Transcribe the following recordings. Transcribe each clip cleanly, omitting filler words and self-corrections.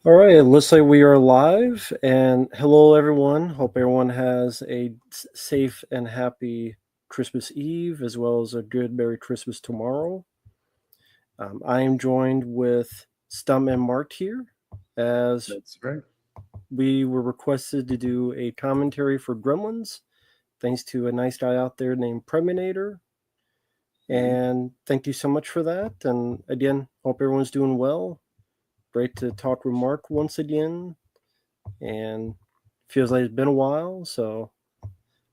All right, it looks like we are live. And hello, everyone. Hope everyone has a safe and happy Christmas Eve, as well as a good Merry Christmas tomorrow. I am joined with Stum and Mark here, as That's right. we were requested to do a commentary for Gremlins, thanks to a nice guy out there named Predminator. And thank you so much for that. And again, hope everyone's doing well. Great to talk with Mark once again. And feels like it's been a while, so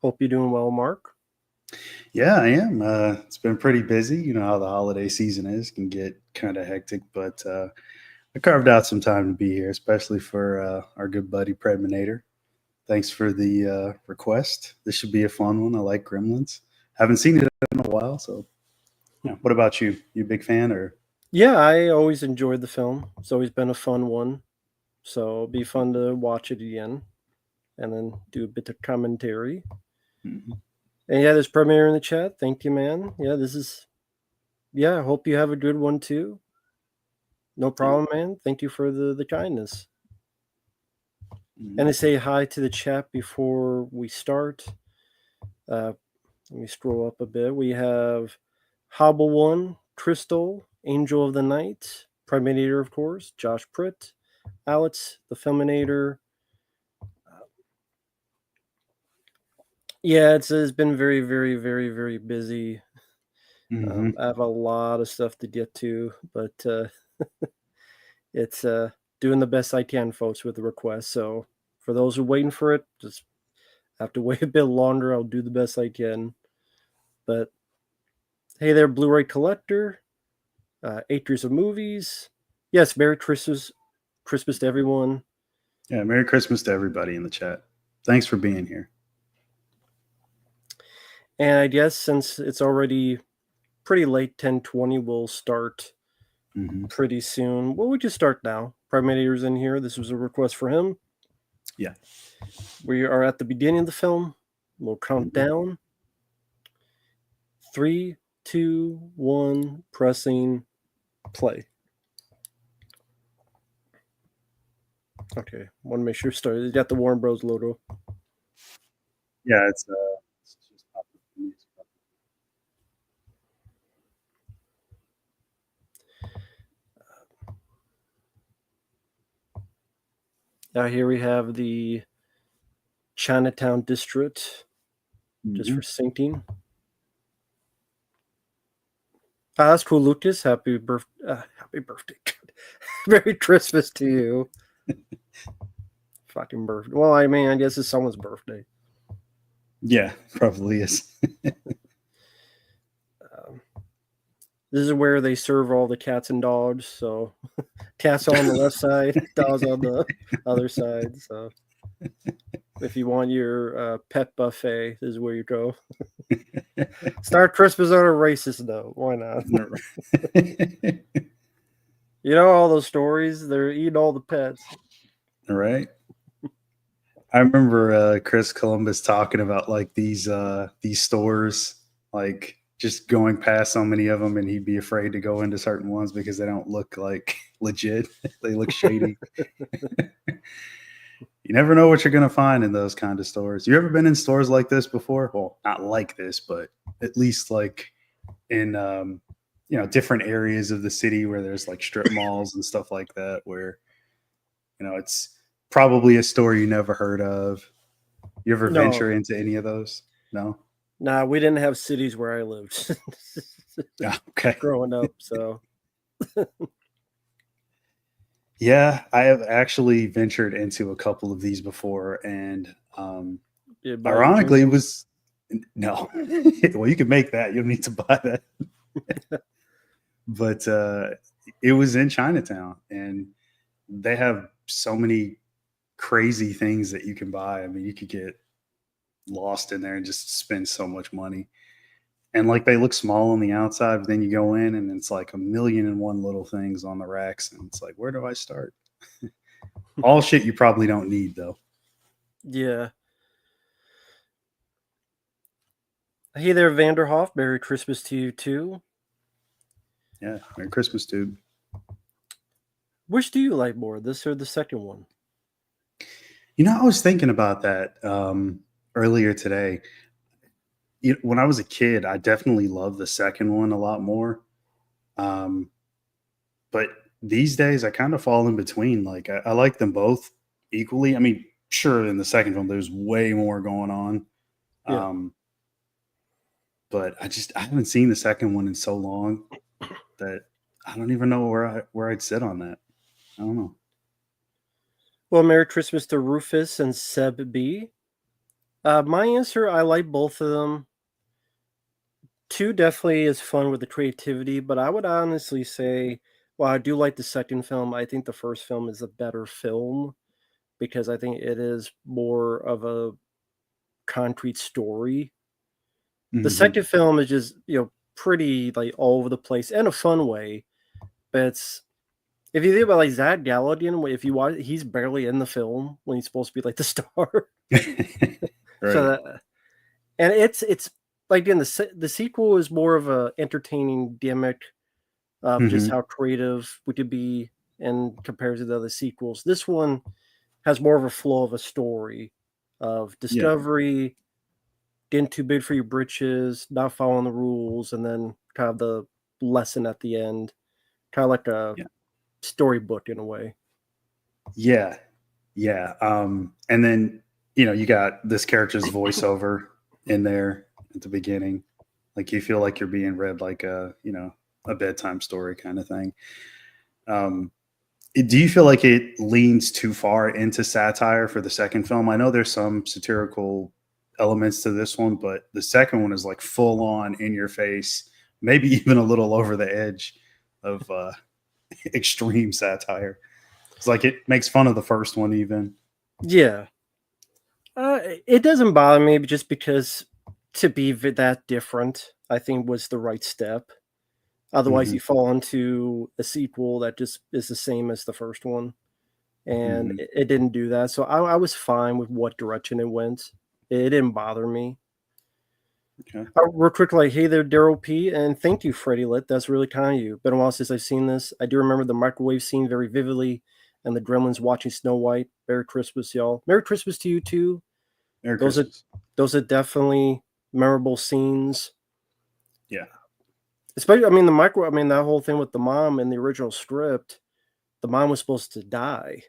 hope you're doing well, Mark. Yeah, I am. It's been pretty busy. You know how the holiday season is, can get kind of hectic, but I carved out some time to be here, especially for our good buddy Predminator. Thanks for the request. This should be a fun one. I like Gremlins. Haven't seen it in a while, so yeah. What about you? You a big fan or? Yeah, I always enjoyed the film. It's always been a fun one, so it'll be fun to watch it again and then do a bit of commentary. Mhm. And yeah, there's Premiere in the chat. Thank you, man. Yeah, this is I hope you have a good one too. No Yeah. problem, man. Thank you for the kindness. And Mhm. to say hi to the chat before we start. Let me scroll up a bit. We have Hobble One, Crystal, Angel of the Night, Priminator, of course, Josh Pritt, Alex, the Feminator. Yeah, it's been very, very, very, very busy. Mhm. I have a lot of stuff to get to, but it's doing the best I can, folks, with the request. So for those who are waiting for it, just have to wait a bit longer. I'll do the best I can. But hey there, Blu-ray collector, Acres of Movies. Yes, Merry Christmas to everyone. Yeah. Merry Christmas to everybody in the chat. Thanks for being here. And I guess since it's already pretty late, 10:20, we'll start Hmm. pretty soon. Well, we just start now. Primator's in here. This was a request for him. Yeah. We are at the beginning of the film. We'll count Mhm. down. 3, 2, 1, pressing play. Okay, want to make sure started. It's got the Warner Bros. Logo. Yeah. It's just Now here we have the Chinatown district, just Mhm. for syncing. That's cool, Lucas. Happy birthday. Merry Christmas to you. Fucking birthday. Well, I mean, I guess it's someone's birthday. Yeah, probably is. Um, this is where they serve all the cats and dogs. So cats on the left side, dogs on the other side. So if you want your pet buffet, this is where you go. Start Christmas on a racist note. Why not? You know all those stories. They're eating all the pets. All right. I remember Chris Columbus talking about like these stores, like just going past so many of them, and he'd be afraid to go into certain ones because they don't look like legit. They look shady. You never know what you're gonna find in those kind of stores. You ever been in stores like this before? Well, not like this, but at least like in different areas of the city where there's like strip malls and stuff like that, where it's probably a store you never heard of. You ever No, venture into any of those? No? nah, we didn't have cities where I lived Yeah, okay. growing up. So Yeah, I have actually ventured into a couple of these before, and you buy your ironically, it Jingles. was no. Well, you can make that. You don't need to buy that. But it was in Chinatown, and they have so many crazy things that you can buy. I mean, you could get lost in there and just spend so much money. And like they look small on the outside, but then you go in and it's like a million and one little things on the racks, and it's like, where do I start? All shit you probably don't need though. Yeah. Hey there, Vanderhoff. Merry Christmas to you too. Yeah, Merry Christmas, dude. Which do you like more, this or the second one? I was thinking about that earlier today. When I was a kid, I definitely loved the second one a lot more. Um, but these days, I kind of fall in between. Like, I like them both equally. I mean, sure, in the second film, there's way more going on. Yeah. Um, but I haven't seen the second one in so long that I don't even know where I'd sit on that. I don't know. Well, Merry Christmas to Rufus and Seb B. My answer, I like both of them. 2 definitely is fun with the creativity, but I would honestly say, while I do like the second film, I think the first film is a better film because I think it is more of a concrete story. The Hmm. second film is just, pretty like all over the place in a fun way, but it's if you think about like Zach Galligan, if you watch, he's barely in the film when he's supposed to be like the star. So Right. that, and it's like again the sequel is more of a entertaining gimmick of just Hmm. how creative we could be in compared to the other sequels. This one has more of a flow of a story of Yeah. discovery, getting too big for your britches, not following the rules, and then kind of the lesson at the end, kind of like a Yeah. storybook in a way. Yeah. Yeah. And then, you got this character's voiceover in there at the beginning. Like you feel like you're being read like a bedtime story kind of thing. Um, do you feel like it leans too far into satire for the second film? I know there's some satirical elements to this one, but the second one is like full on in your face, maybe even a little over the edge of extreme satire. It's like it makes fun of the first one even. Yeah, it doesn't bother me just because to be that different, I think was the right step. Otherwise, Hmm. you fall into a sequel that just is the same as the first one, and Hmm. it didn't do that. So I was fine with what direction it went. It didn't bother me. Okay. Real quick, like, hey there, Daryl P, and thank you, Freddie Lit. That's really kind of you. Been a while since I've seen this. I do remember the microwave scene very vividly, and the Gremlins watching Snow White. Merry Christmas, y'all. Merry Christmas to you too. Merry Those are Christmas. those are definitely memorable scenes. Yeah. Especially, I mean, I mean, that whole thing with the mom in the original script. The mom was supposed to die.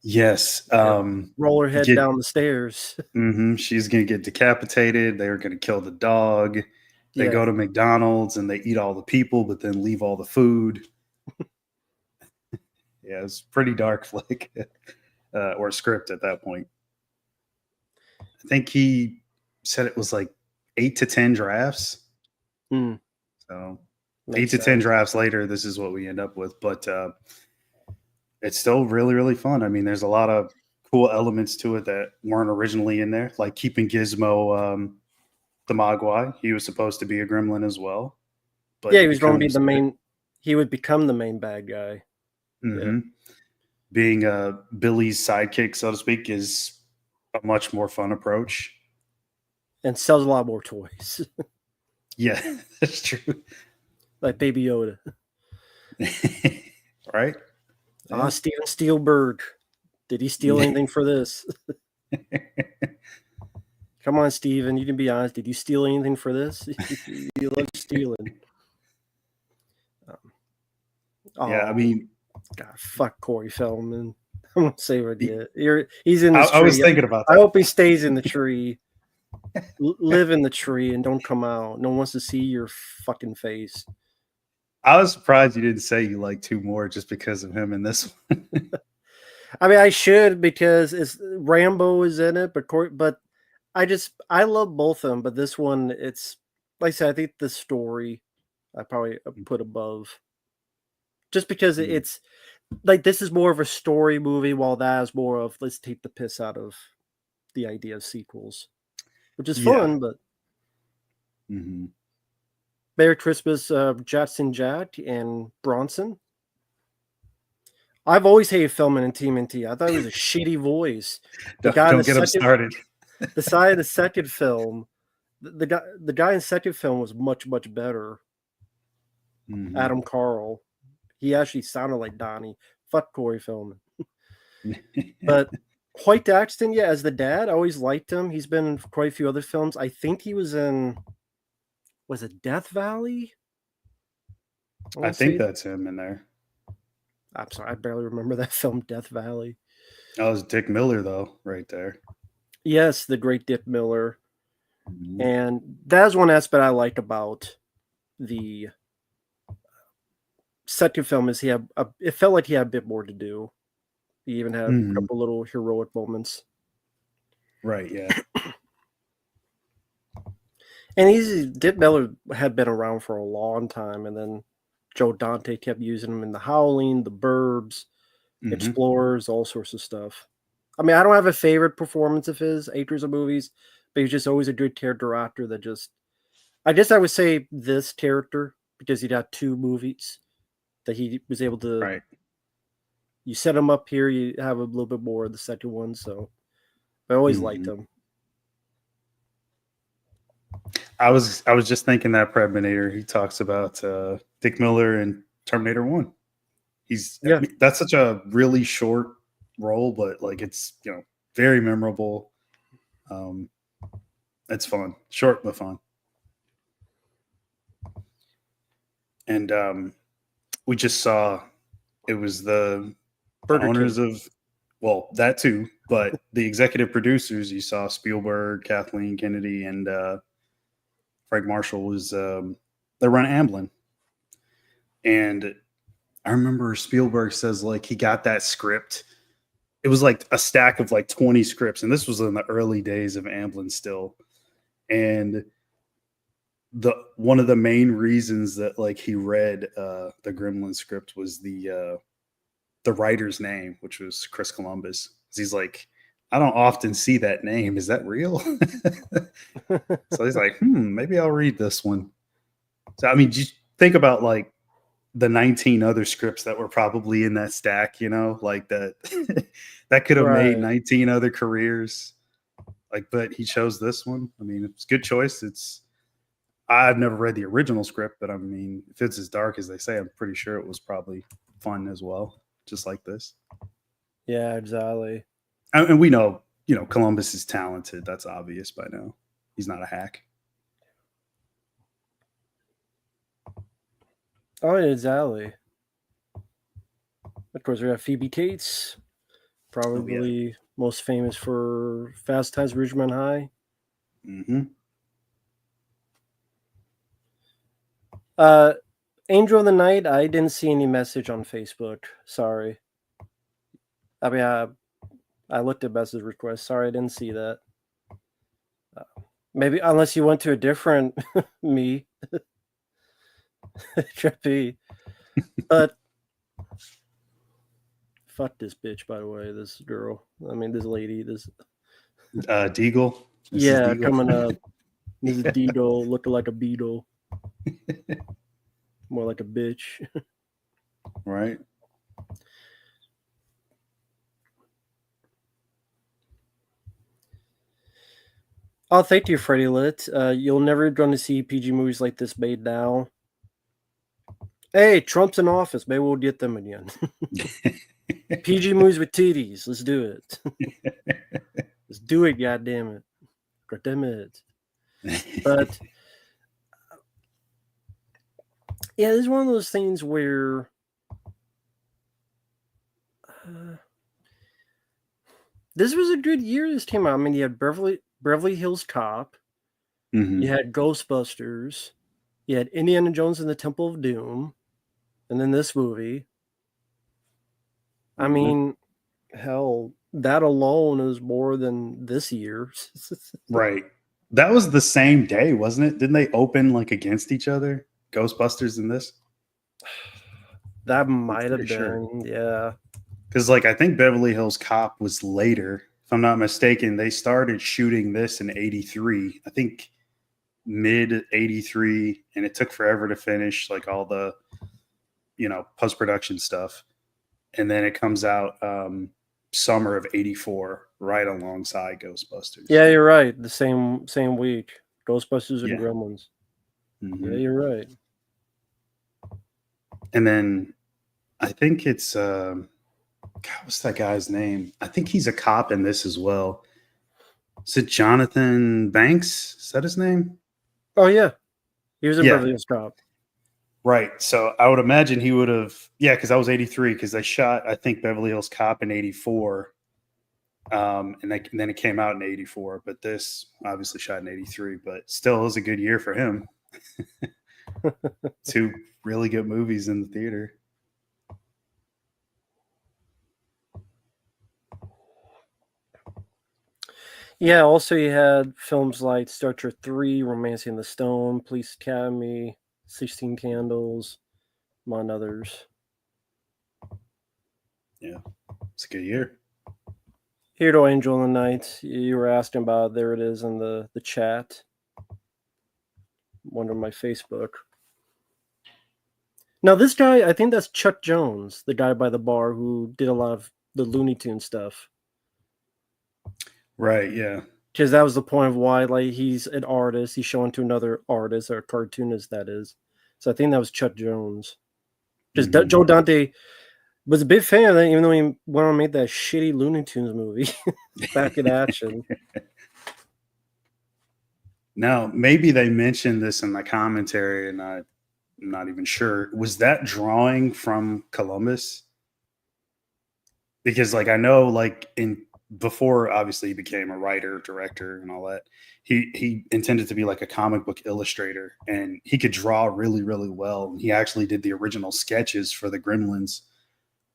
Yes. Yeah. Roll her head Get down the stairs. She's gonna get decapitated. They're gonna kill the dog. They go Yeah. to McDonald's and they eat all the people, but then leave all the food. Yeah, it's pretty dark flick or script at that point. I think he said it was like 8 to 10 drafts. Mm, So eight makes to ten sense. drafts later, this is what we end up with. But it's still really, really fun. I mean, there's a lot of cool elements to it that weren't originally in there, like keeping Gizmo the Mogwai. He was supposed to be a gremlin as well, but Yeah, he he was going to be becomes the main. He would become the main bad guy. Yeah, mhm. Being Billy's sidekick, so to speak, is a much more fun approach. and sells a lot more toys, Yeah, that's true. like Baby Yoda. Right? Ah, Yeah. Steven Spielberg. Did he steal anything for this? Come on, Steven. You can be honest. Did you steal anything for this? You love stealing. Um, Yeah, I oh, mean, God, fuck Corey Feldman. I'm gonna say what I did. He's in this I was tree. thinking about I that. hope he stays in the tree. Live in the tree and don't come out. No one wants to see your fucking face. I was surprised you didn't say you like two more just because of him in this one. I mean, I should because it's Rambo is in it, but I love both of them. But this one, it's like I said, I think the story I probably put above just because Mm, it's like this is more of a story movie, while that is more of let's take the piss out of the idea of sequels, which is yeah. fun. But Hmm. Merry Christmas, Jetson Jack and Bronson. I've always hated Feldman in TMNT. I thought it was a shitty voice. The guy in Don't get him started. the side of the second film, the guy in second film was much better. Hmm. Adam Carl. He actually sounded like Donnie. Fuck Corey Feldman. But Hoyt Daxton, yeah, as the dad, I always liked him. He's been in quite a few other films. I think he was in, was it Death Valley? I think that's him in there. I'm sorry, I barely remember that film, Death Valley. That was Dick Miller, though, right there. Yes, the great Dick Miller. Mm-hmm. And that's one aspect I like about the second film is it felt like he had a bit more to do. He even had a couple little heroic moments. Right, yeah. And Dick Miller had been around for a long time, and then Joe Dante kept using him in The Howling, The Burbs, Explorers, all sorts of stuff. I mean, I don't have a favorite performance of his, Acres of Movies, but he's just always a good character actor that just... I guess I would say this character, because he'd had 2 movies that he was able to... Right. You set him up here, you have a little bit more of the second one, so I always liked him. I was just thinking that Predminator, he talks about Dick Miller in Terminator 1. That's such a really short role, but like it's, you know, very memorable. It's fun. Short but fun. And we just saw it was the owners of, well, that too, but the executive producers, you saw Spielberg, Kathleen Kennedy, and Frank Marshall was they run Amblin. And I remember Spielberg says like he got that script. It was like a stack of like 20 scripts, and this was in the early days of Amblin still. And one of the main reasons that like he read the Gremlin script was the writer's name, which was Chris Columbus. He's like, I don't often see that name. Is that real? So he's like, maybe I'll read this one. So, I mean, just think about like the 19 other scripts that were probably in that stack, you know, like that, that could have made 19 other careers. Like, but he chose this one. I mean, it's a good choice. I've never read the original script, but I mean, if it's as dark as they say, I'm pretty sure it was probably fun as well, just like this. Yeah, exactly. And we know, you know, Columbus is talented. That's obvious by now. He's not a hack. Oh, exactly. Of course, we have Phoebe Cates, probably most famous for Fast Times at Ridgemont High. Angel of the Night, I didn't see any message on Facebook. Sorry. I mean, I looked at message requests. Sorry, I didn't see that. Maybe unless you went to a different me. Trippy. But fuck this bitch, by the way, this girl. I mean, this lady, this Deagle. Yeah, Deagle. Coming up. Mrs. Deagle looking like a beetle. More like a bitch. Right. Oh, thank you, Freddie Lit. You'll never going to see PG movies like this made now. Hey, Trump's in office. Maybe we'll get them again. PG movies with titties. Let's do it. Let's do it, goddammit. Goddammit. But yeah, this is one of those things where this was a good year this came out. I mean, you had Beverly Hills Cop. You had Ghostbusters. You had Indiana Jones and the Temple of Doom. And then this movie. I mean, hell, that alone is more than this year. Right. That was the same day, wasn't it? Didn't they open like against each other? Ghostbusters and this? That might have been, yeah. Because like I think Beverly Hills Cop was later. If I'm not mistaken, they started shooting this in 83. I think mid 83, and it took forever to finish like all the, you know, post-production stuff. And then it comes out summer of 84, right alongside Ghostbusters. Yeah, you're right. The same week. Ghostbusters and Gremlins. Yeah, you're right. And then I think it's God, what's that guy's name? I think he's a cop in this as well. Is it Jonathan Banks? Is that his name? Oh yeah, he was in Yeah, Beverly Hills Cop. right. So I would imagine he would have, yeah, because I was 83, because they shot, I think, Beverly Hills Cop in 84. And then it came out in 84, but this obviously shot in 83, but still was a good year for him. Two really good movies in the theater. Yeah, also you had films like Star Trek 3, Romancing the Stone, Police Academy, 16 Candles, among others. Yeah, it's a good year. Here to Angel in the Night, you were asking about, there it is in the chat. One on my Facebook. Now this guy, I think that's Chuck Jones, the guy by the bar who did a lot of the Looney Tune stuff. Right, yeah. Because that was the point of why, like, he's an artist, he's showing to another artist, or a cartoonist, that is. So I think that was Chuck Jones. Because Joe Dante was a big fan of that, even though he went on and made that shitty Looney Tunes movie back in action. Now, maybe they mentioned this in the commentary, and I'm not even sure. Was that drawing from Columbus? Because, like, I know, like, before obviously he became a writer, director, and all that, he intended to be like a comic book illustrator, and he could draw really, really well. He actually did the original sketches for the Gremlins,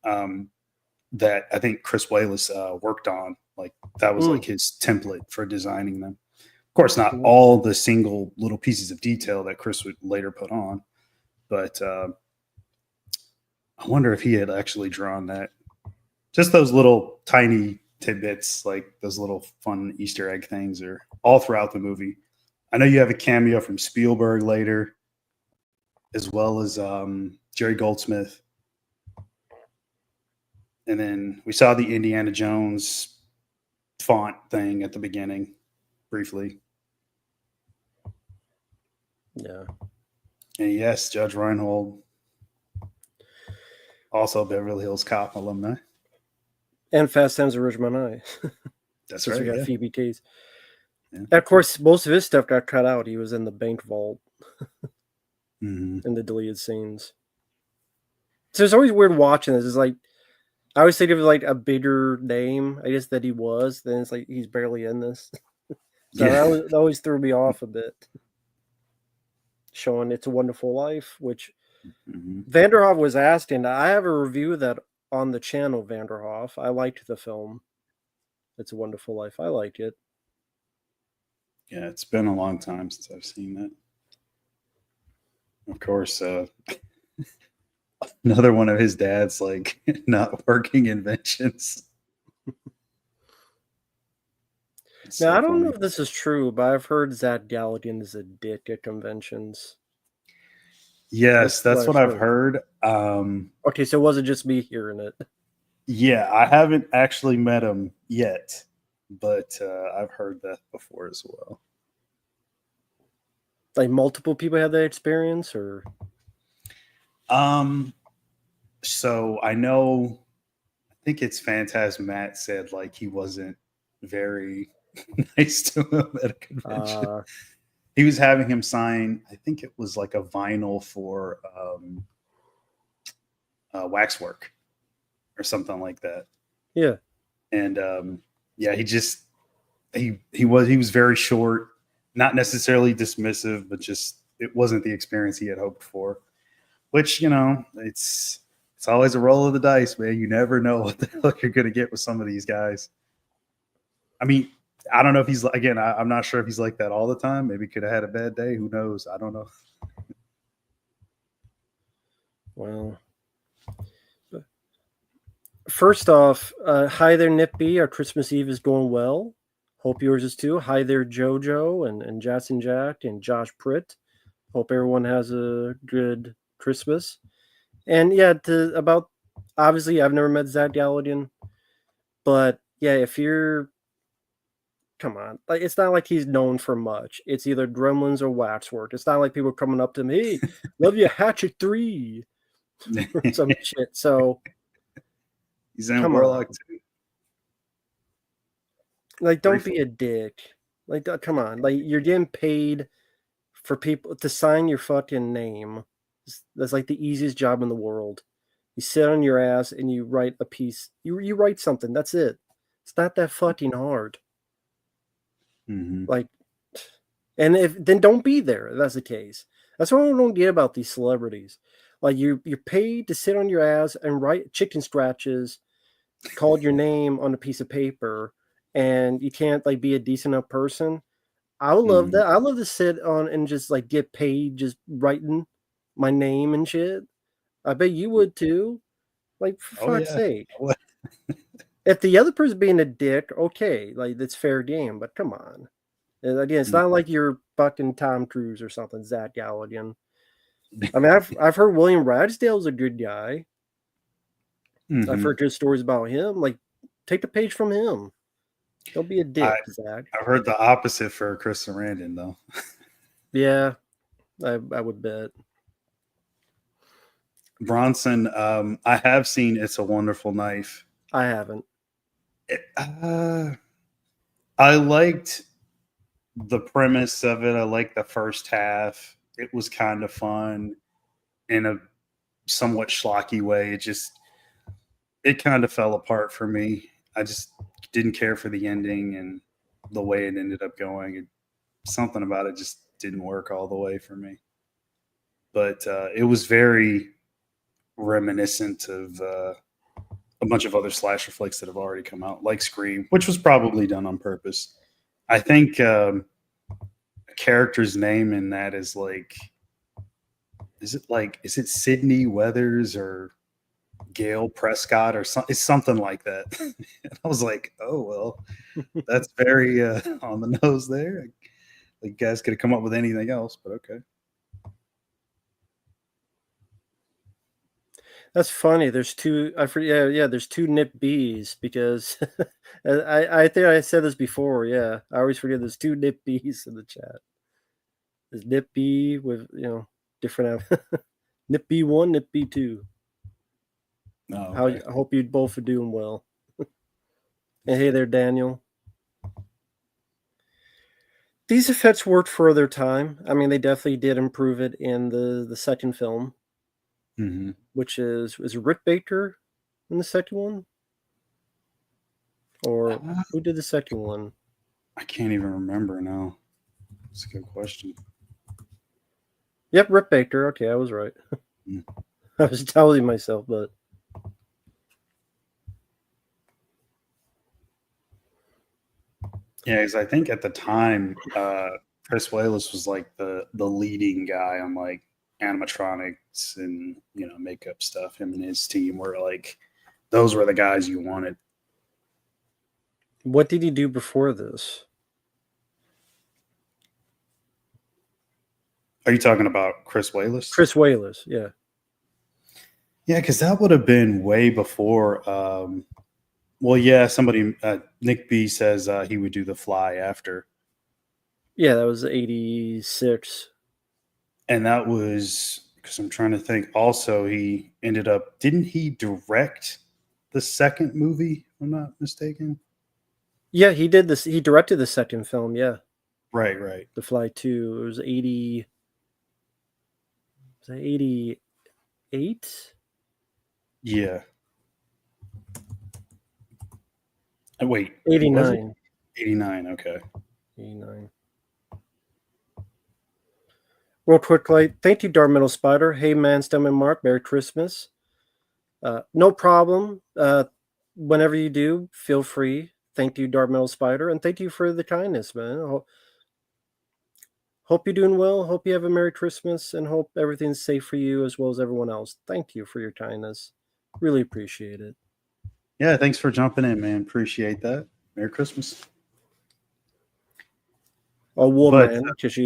that I think Chris Wallace worked on. Like, that was like his template for designing them. Of course, not all the single little pieces of detail that Chris would later put on, but I wonder if he had actually drawn that. Just those little tiny tidbits, like those little fun Easter egg things, are all throughout the movie. I know you have a cameo from Spielberg later, as well as Jerry Goldsmith. And then we saw the Indiana Jones font thing at the beginning, briefly. Yeah. And yes, Judge Reinhold, also Beverly Hills Cop alumni. And Fast Times at Ridgemont High. That's right. right. We got Yeah. Phoebe Cates. Yeah. And of course, most of his stuff got cut out. He was in the bank vault Mhm. in the deleted scenes. So it's always weird watching this. It's like, I always think of like a bigger name, I guess, that he was. Then it's like he's barely in this. So Yeah. that always threw me off a bit. Showing It's a Wonderful Life, which Vanderhoff was asking. I have a review of that on the channel, Vanderhoff. I liked the film. It's a Wonderful Life. I like it. Yeah, it's been a long time since I've seen that. Of course, another one of his dad's like not working inventions. Now, I don't know if this is true, but I've heard Zach Galligan is a dick at conventions. Yes, that's what I've heard. Okay, so it wasn't just me hearing it. Yeah, I haven't actually met him yet, but I've heard that before as well. Like multiple people have that experience, or? So I know, I think it's Phantasm Matt said like he wasn't very nice to him at a convention. He was having him sign, I think it was like a vinyl for Waxwork or something like that. Yeah. And yeah, he was very short, not necessarily dismissive, but just it wasn't the experience he had hoped for. Which, you know, it's always a roll of the dice, man. You never know what the hell you're going to get with some of these guys. I mean, I don't know if he's, again, I'm not sure if he's like that all the time. Maybe he could have had a bad day. Who knows? I don't know. Well, first off, hi there, Nippy. Our Christmas Eve is going well. Hope yours is too. Hi there, JoJo and Jackson Jack and Josh Pritt. Hope everyone has a good Christmas. And yeah, about, obviously, I've never met Zach Galligan, but yeah, if you're, come on, like, it's not like he's known for much. It's either Gremlins or Waxwork. It's not like people coming up to me, hey, love you, Hatchet 3. or some shit. So He's in come Warlock on. too. Like, don't be a dick. Like, come on. Like, you're getting paid for people to sign your fucking name. That's like the easiest job in the world. You sit on your ass and you write a piece. You write something. That's it. It's not that fucking hard. Mm-hmm. Like, and if then don't be there. If that's the case. That's what I don't get about these celebrities. Like, you're paid to sit on your ass and write chicken scratches called your name on a piece of paper, and you can't like be a decent enough person. I would love that. I love to sit on and just like get paid just writing my name and shit. I bet you would too. Like, for Oh fuck's yeah. sake. If the other person being a dick, okay, like that's fair game. But come on. And again, it's not like you're fucking Tom Cruise or something, Zach Galligan. I mean, I've heard William Ragsdale's a good guy. I've heard good stories about him. Like, take the page from him. Don't be a dick, Zach. I've heard the opposite for Chris Sarandon, though. Yeah, I would bet. Bronson, I have seen It's a Wonderful Knife. I haven't. I liked the premise of it. I liked the first half. It was kind of fun in a somewhat schlocky way. It kind of fell apart for me. I just didn't care for the ending and the way it ended up going. Something about it just didn't work all the way for me. But it was very reminiscent of a bunch of other slasher flicks that have already come out, like Scream, which was probably done on purpose. I think a character's name in that is is it Sydney Weathers or Gail Prescott or something? It's something like that. And I was like, oh, well, that's very on the nose there. The guys could have come up with anything else, but okay. That's funny. There's two. I forget. Yeah. There's two Nip B's because I think I said this before. Yeah, I always forget. There's two Nip B's in the chat. There's Nip B with different Nip B1, Nip B2. Oh, okay. I hope you both are doing well. And hey there, Daniel. These effects worked for their time. I mean, they definitely did improve it in the second film, which is Rick Baker in the second one, or who did the second one? I can't even remember now. That's a good question. Yep, Rick Baker. Okay, I was right. I was telling myself, but yeah, because I think at the time, Chris Wallace was like the leading guy on like animatronics and makeup stuff. Him and his team were like those were the guys you wanted. What did he do before this? Are you talking about Chris Wallace? Chris Wallace, yeah. Yeah, because that would have been way before. Well, yeah, somebody, Nick B says he would do The Fly after. Yeah, that was 86. And that was, because I'm trying to think, also he ended up, didn't he direct the second movie, if I'm not mistaken? Yeah, he did this. He directed the second film, yeah. Right. The Fly 2. It was 80. Was that 88? Yeah. Wait. 89. 89, okay. 89. Real quick, thank you, Dark Metal Spider. Hey, man, Stem and Mark. Merry Christmas. No problem. Whenever you do, feel free. Thank you, Dark Metal Spider, and thank you for the kindness, man. Hope you're doing well. Hope you have a Merry Christmas, and hope everything's safe for you as well as everyone else. Thank you for your kindness. Really appreciate it. Yeah, thanks for jumping in, man. Appreciate that. Merry Christmas. A woman, because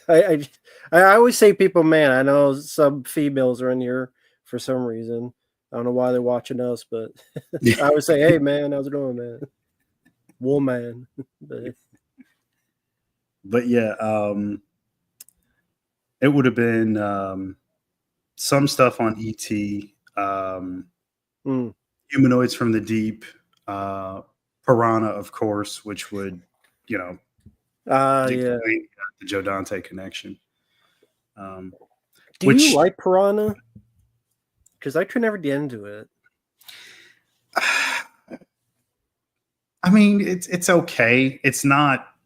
I always say people, man. I know some females are in here for some reason. I don't know why they're watching us, but I always say, hey, man, how's it going, man? Woman. But yeah, it would have been some stuff on ET, Humanoids from the Deep, Piranha, of course, which would, Yeah. explain the Joe Dante connection. Do you like Piranha? Because I could never get into it. I mean, it's okay. It's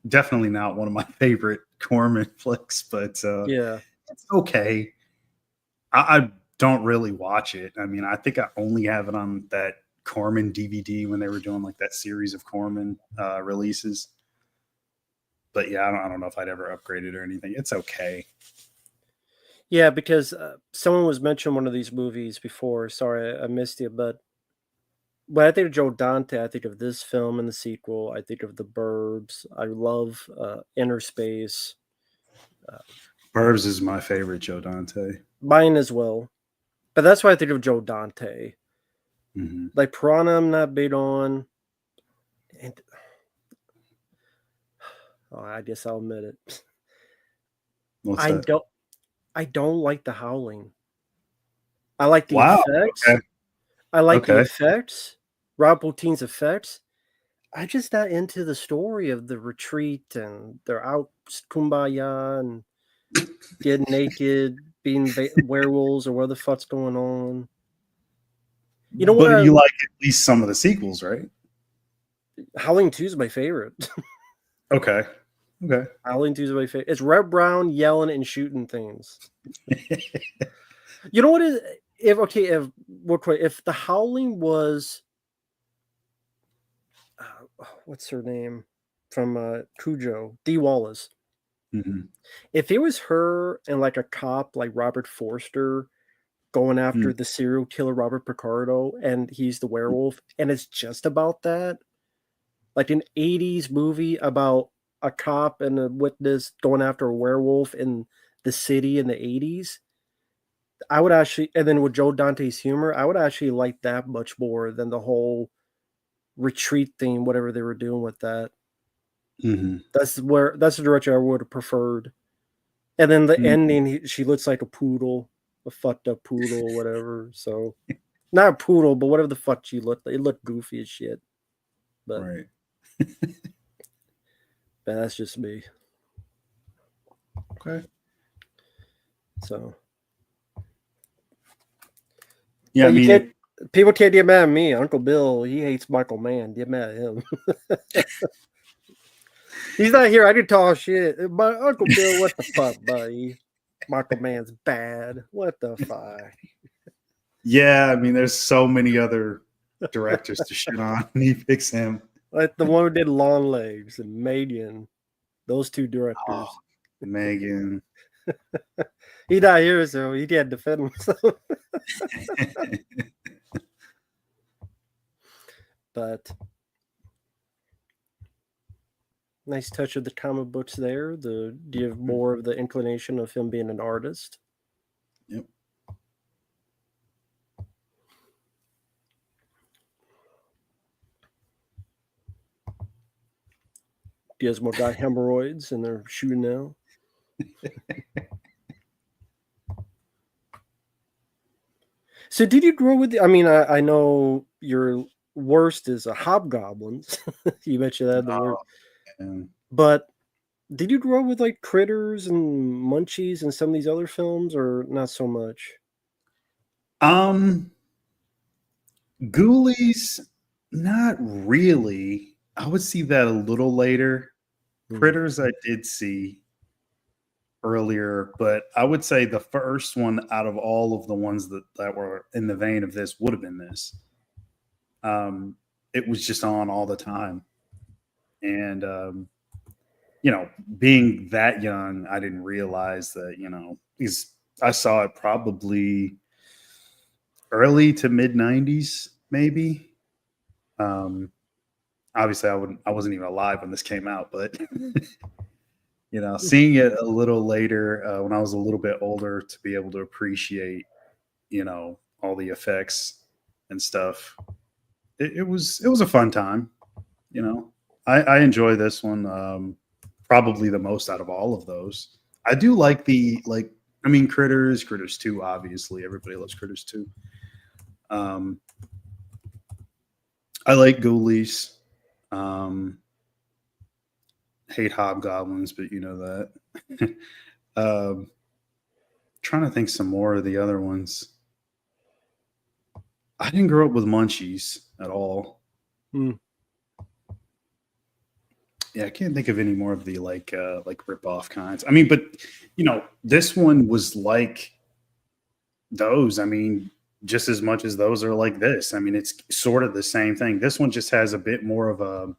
definitely not one of my favorite Corman flicks, but yeah, it's okay. I don't really watch it. I mean, I think I only have it on that Corman DVD when they were doing like that series of Corman releases. But yeah, I don't know if I'd ever upgrade it or anything. It's okay. Yeah, because someone was mentioning one of these movies before. Sorry, I missed it. But when I think of Joe Dante, I think of this film and the sequel. I think of The Burbs. I love Inner Space. Burbs is my favorite Joe Dante. Mine as well. But that's why I think of Joe Dante. Mm-hmm. Like Piranha, I'm not big on. And I guess I'll admit it. I don't like The Howling. I like the effects. Okay. I like the effects. Rob Bottin's effects. I'm just not into the story of the retreat and they're out kumbaya and getting naked, being werewolves or what the fuck's going on. You know what? But you like at least some of the sequels, right? Howling 2 is my favorite. Okay. Howling 2 is my favorite. It's Red Brown yelling and shooting things. You know what is if the Howling was what's her name from Cujo, Dee Wallace. Mm-hmm. If it was her and like a cop like Robert Forster going after the serial killer Robert Picardo and he's the werewolf and it's just about that, like an 80s movie about a cop and a witness going after a werewolf in the city in the 80s, I would actually, and then with Joe Dante's humor, I would actually like that much more than the whole retreat theme, whatever they were doing with that. Mm-hmm. That's the direction I would have preferred. And then the ending, she looks like a poodle, a fucked up poodle, or whatever. So, not a poodle, but whatever the fuck she looked like. It looked goofy as shit. But, right. But that's just me. Okay. So. Yeah, I mean, people can't get mad at me. Uncle Bill, he hates Michael Mann. Get mad at him. He's not here. I can talk shit. But Uncle Bill, what the fuck, buddy? Michael Mann's bad. What the fuck? Yeah, I mean, there's so many other directors to shit on, and he picks him. Like the one who did Long Legs and Megan. Those two directors. Oh, Megan. He not here, so he can't defend himself. But nice touch of the comic books there. Do you have more of the inclination of him being an artist? Yep. Gizmo got hemorrhoids and they're shooting now. So did you grow with I know your worst is a hobgoblins. You mentioned that the word. But did you grow up with like Critters and Munchies and some of these other films or not so much? Ghoulies, not really. I would see that a little later. Critters I did see earlier, but I would say the first one out of all of the ones that were in the vein of this would have been this. It was just on all the time. And, being that young, I didn't realize that, I saw it probably early to mid 90s, maybe. Obviously I wasn't even alive when this came out, but seeing it a little later, when I was a little bit older, to be able to appreciate, all the effects and stuff. It was a fun time. I enjoy this one probably the most out of all of those. I do like the I mean, Critters 2, obviously. Everybody loves Critters 2. I like Ghoulies. Hate Hobgoblins, but you know that. Trying to think some more of the other ones. I didn't grow up with Munchies at all. Yeah, I can't think of any more of the like rip-off kinds. I mean, but this one was like those. I mean, just as much as those are like this. I mean, it's sort of the same thing. This one just has a bit more of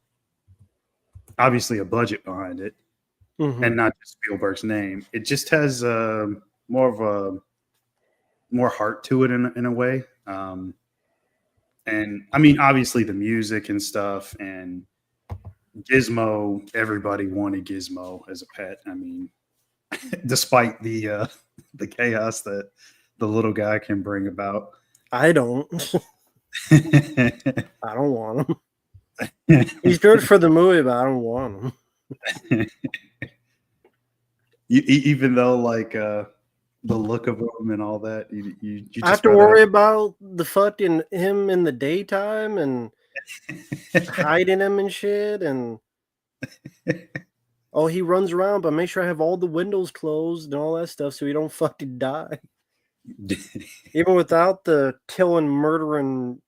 obviously a budget behind it, and not just Spielberg's name. It just has more of a more heart to it in a way. And I mean, obviously the music and stuff, and Gizmo. Everybody wanted Gizmo as a pet. I mean, despite the chaos that the little guy can bring about. I don't. I don't want him. He's good for the movie, but I don't want him. Even though, like, the look of him and all that, you just I have to worry about the fucking him in the daytime and hiding him and shit. And he runs around, but make sure I have all the windows closed and all that stuff so he don't fucking die. Even without the killing, murdering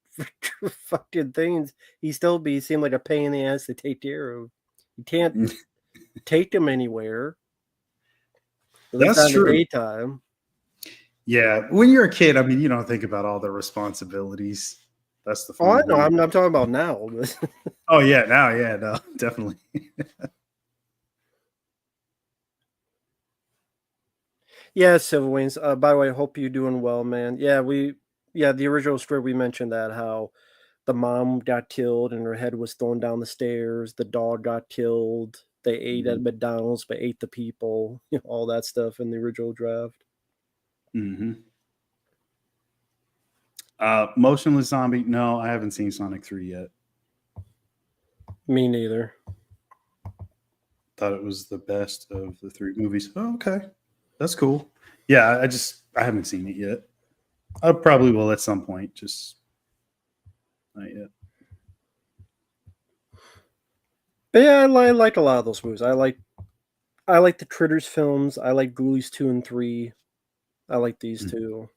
fucking things, he still seem like a pain in the ass to take care of. You can't take him anywhere. That's true. In the daytime. Yeah, when you're a kid, I mean, you don't think about all the responsibilities. That's the fun. I know. I'm talking about now. Oh yeah, now, yeah, no, definitely. Yeah, Civil Wings. By the way, I hope you're doing well, man. Yeah, the original script, we mentioned that how the mom got killed and her head was thrown down the stairs. The dog got killed. They ate at McDonald's, but ate the people. All that stuff in the original draft. Motionless Zombie. No, I haven't seen Sonic 3 yet. Me neither. Thought it was the best of the 3 movies. Oh, okay. That's cool. Yeah, I haven't seen it yet. I probably will at some point, just not yet. But yeah, I like a lot of those movies. I like the Critters films. I like Ghoulies 2 and 3. I like these two.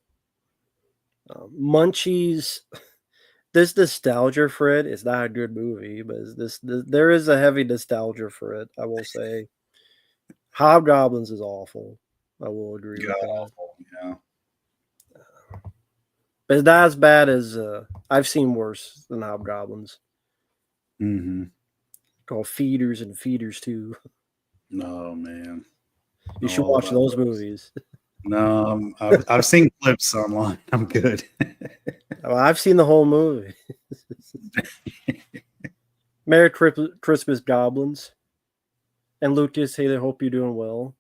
Munchies. This nostalgia for it is not a good movie, but there is a heavy nostalgia for it, I will say. Hobgoblins is awful. I will agree with that. Awful, yeah. But it's not as bad as I've seen worse than Hobgoblins. Called Feeders and Feeders 2. No, man. You should watch those movies. No, I've seen clips online. I'm good. Well, I've seen the whole movie. Merry Christmas, Goblins. And Lucas, hey, I hope you're doing well.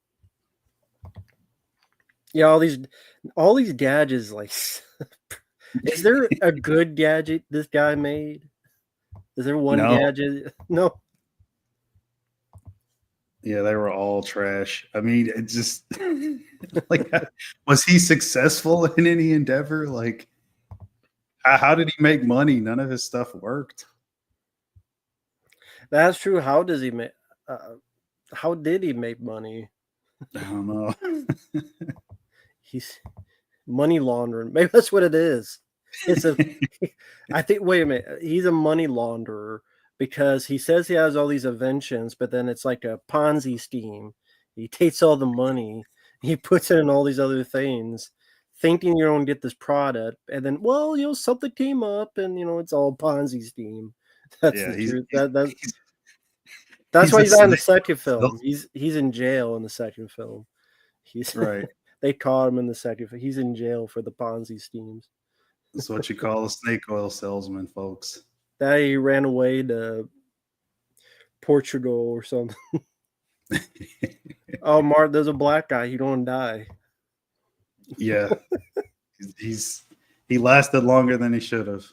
Yeah, all these gadgets, like, is there a good gadget this guy made? Is there one gadget? No. Yeah, they were all trash. I mean, it just like, was he successful in any endeavor? Like, how did he make money? None of his stuff worked. That's true. How does he make? How did he make money? I don't know. He's money laundering. Maybe that's what it is. I think. Wait a minute. He's a money launderer. Because he says he has all these inventions, but then it's like a Ponzi scheme. He takes all the money, he puts it in all these other things, thinking you're going to get this product, and then, something came up, and it's all Ponzi scheme. That's the truth. That's why he's not in the second film. He's in jail in the second film. He's right. They caught him in the second film. He's in jail for the Ponzi schemes. That's what you call a snake oil salesman, folks. That he ran away to Portugal or something. Oh, Mark, there's a black guy. He don't die. Yeah. He lasted longer than he should have.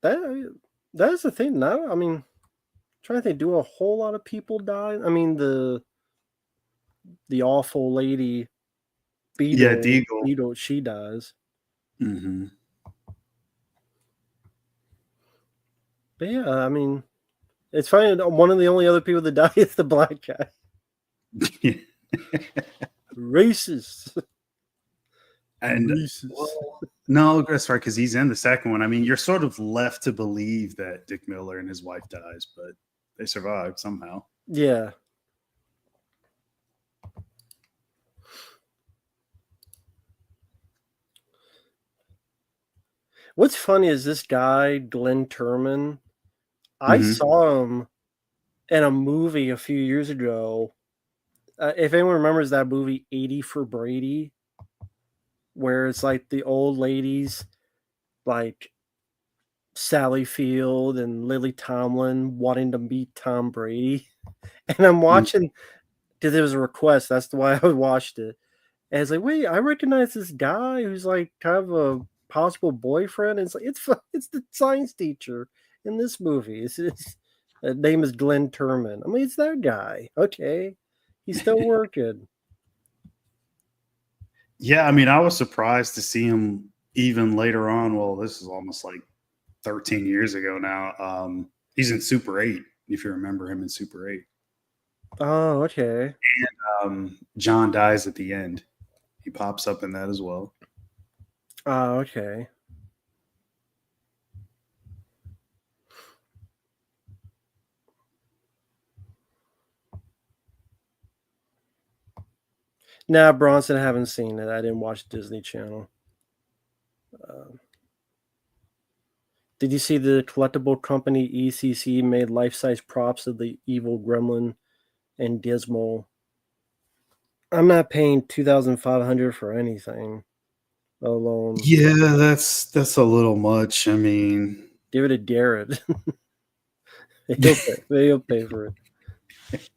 That that's the thing. Now, I mean, trying to think, do a whole lot of people die? I mean, the awful lady Yeah, Beetle, Deagle. she dies. Mm-hmm. But yeah, I mean, it's funny. One of the only other people that die is the black guy. Yeah. Racist. And well, no, that's right, because he's in the second one. I mean, you're sort of left to believe that Dick Miller and his wife dies, but they survived somehow. Yeah. What's funny is this guy, Glenn Turman. I saw him in a movie a few years ago. If anyone remembers that movie, 80 for Brady, where it's like the old ladies, like Sally Field and Lily Tomlin, wanting to meet Tom Brady. And I'm watching, because it was a request. That's why I watched it. And it's like, wait, I recognize this guy who's like kind of a possible boyfriend. And it's like, it's the science teacher in this movie. His name is Glenn Turman. I mean, it's that guy. Okay. He's still working. Yeah, I mean, I was surprised to see him even later on. Well, this is almost like 13 years ago now. He's in Super 8, if you remember him in Super 8. Oh, okay. And John dies at the end. He pops up in that as well. Oh, okay. Nah, Bronson, I haven't seen it. I didn't watch Disney Channel. Did you see the collectible company ECC made life-size props of the evil gremlin and Gizmo? I'm not paying $2,500 for anything, let alone. Yeah, that's a little much. I mean, Give it to Garrett. He'll pay for it.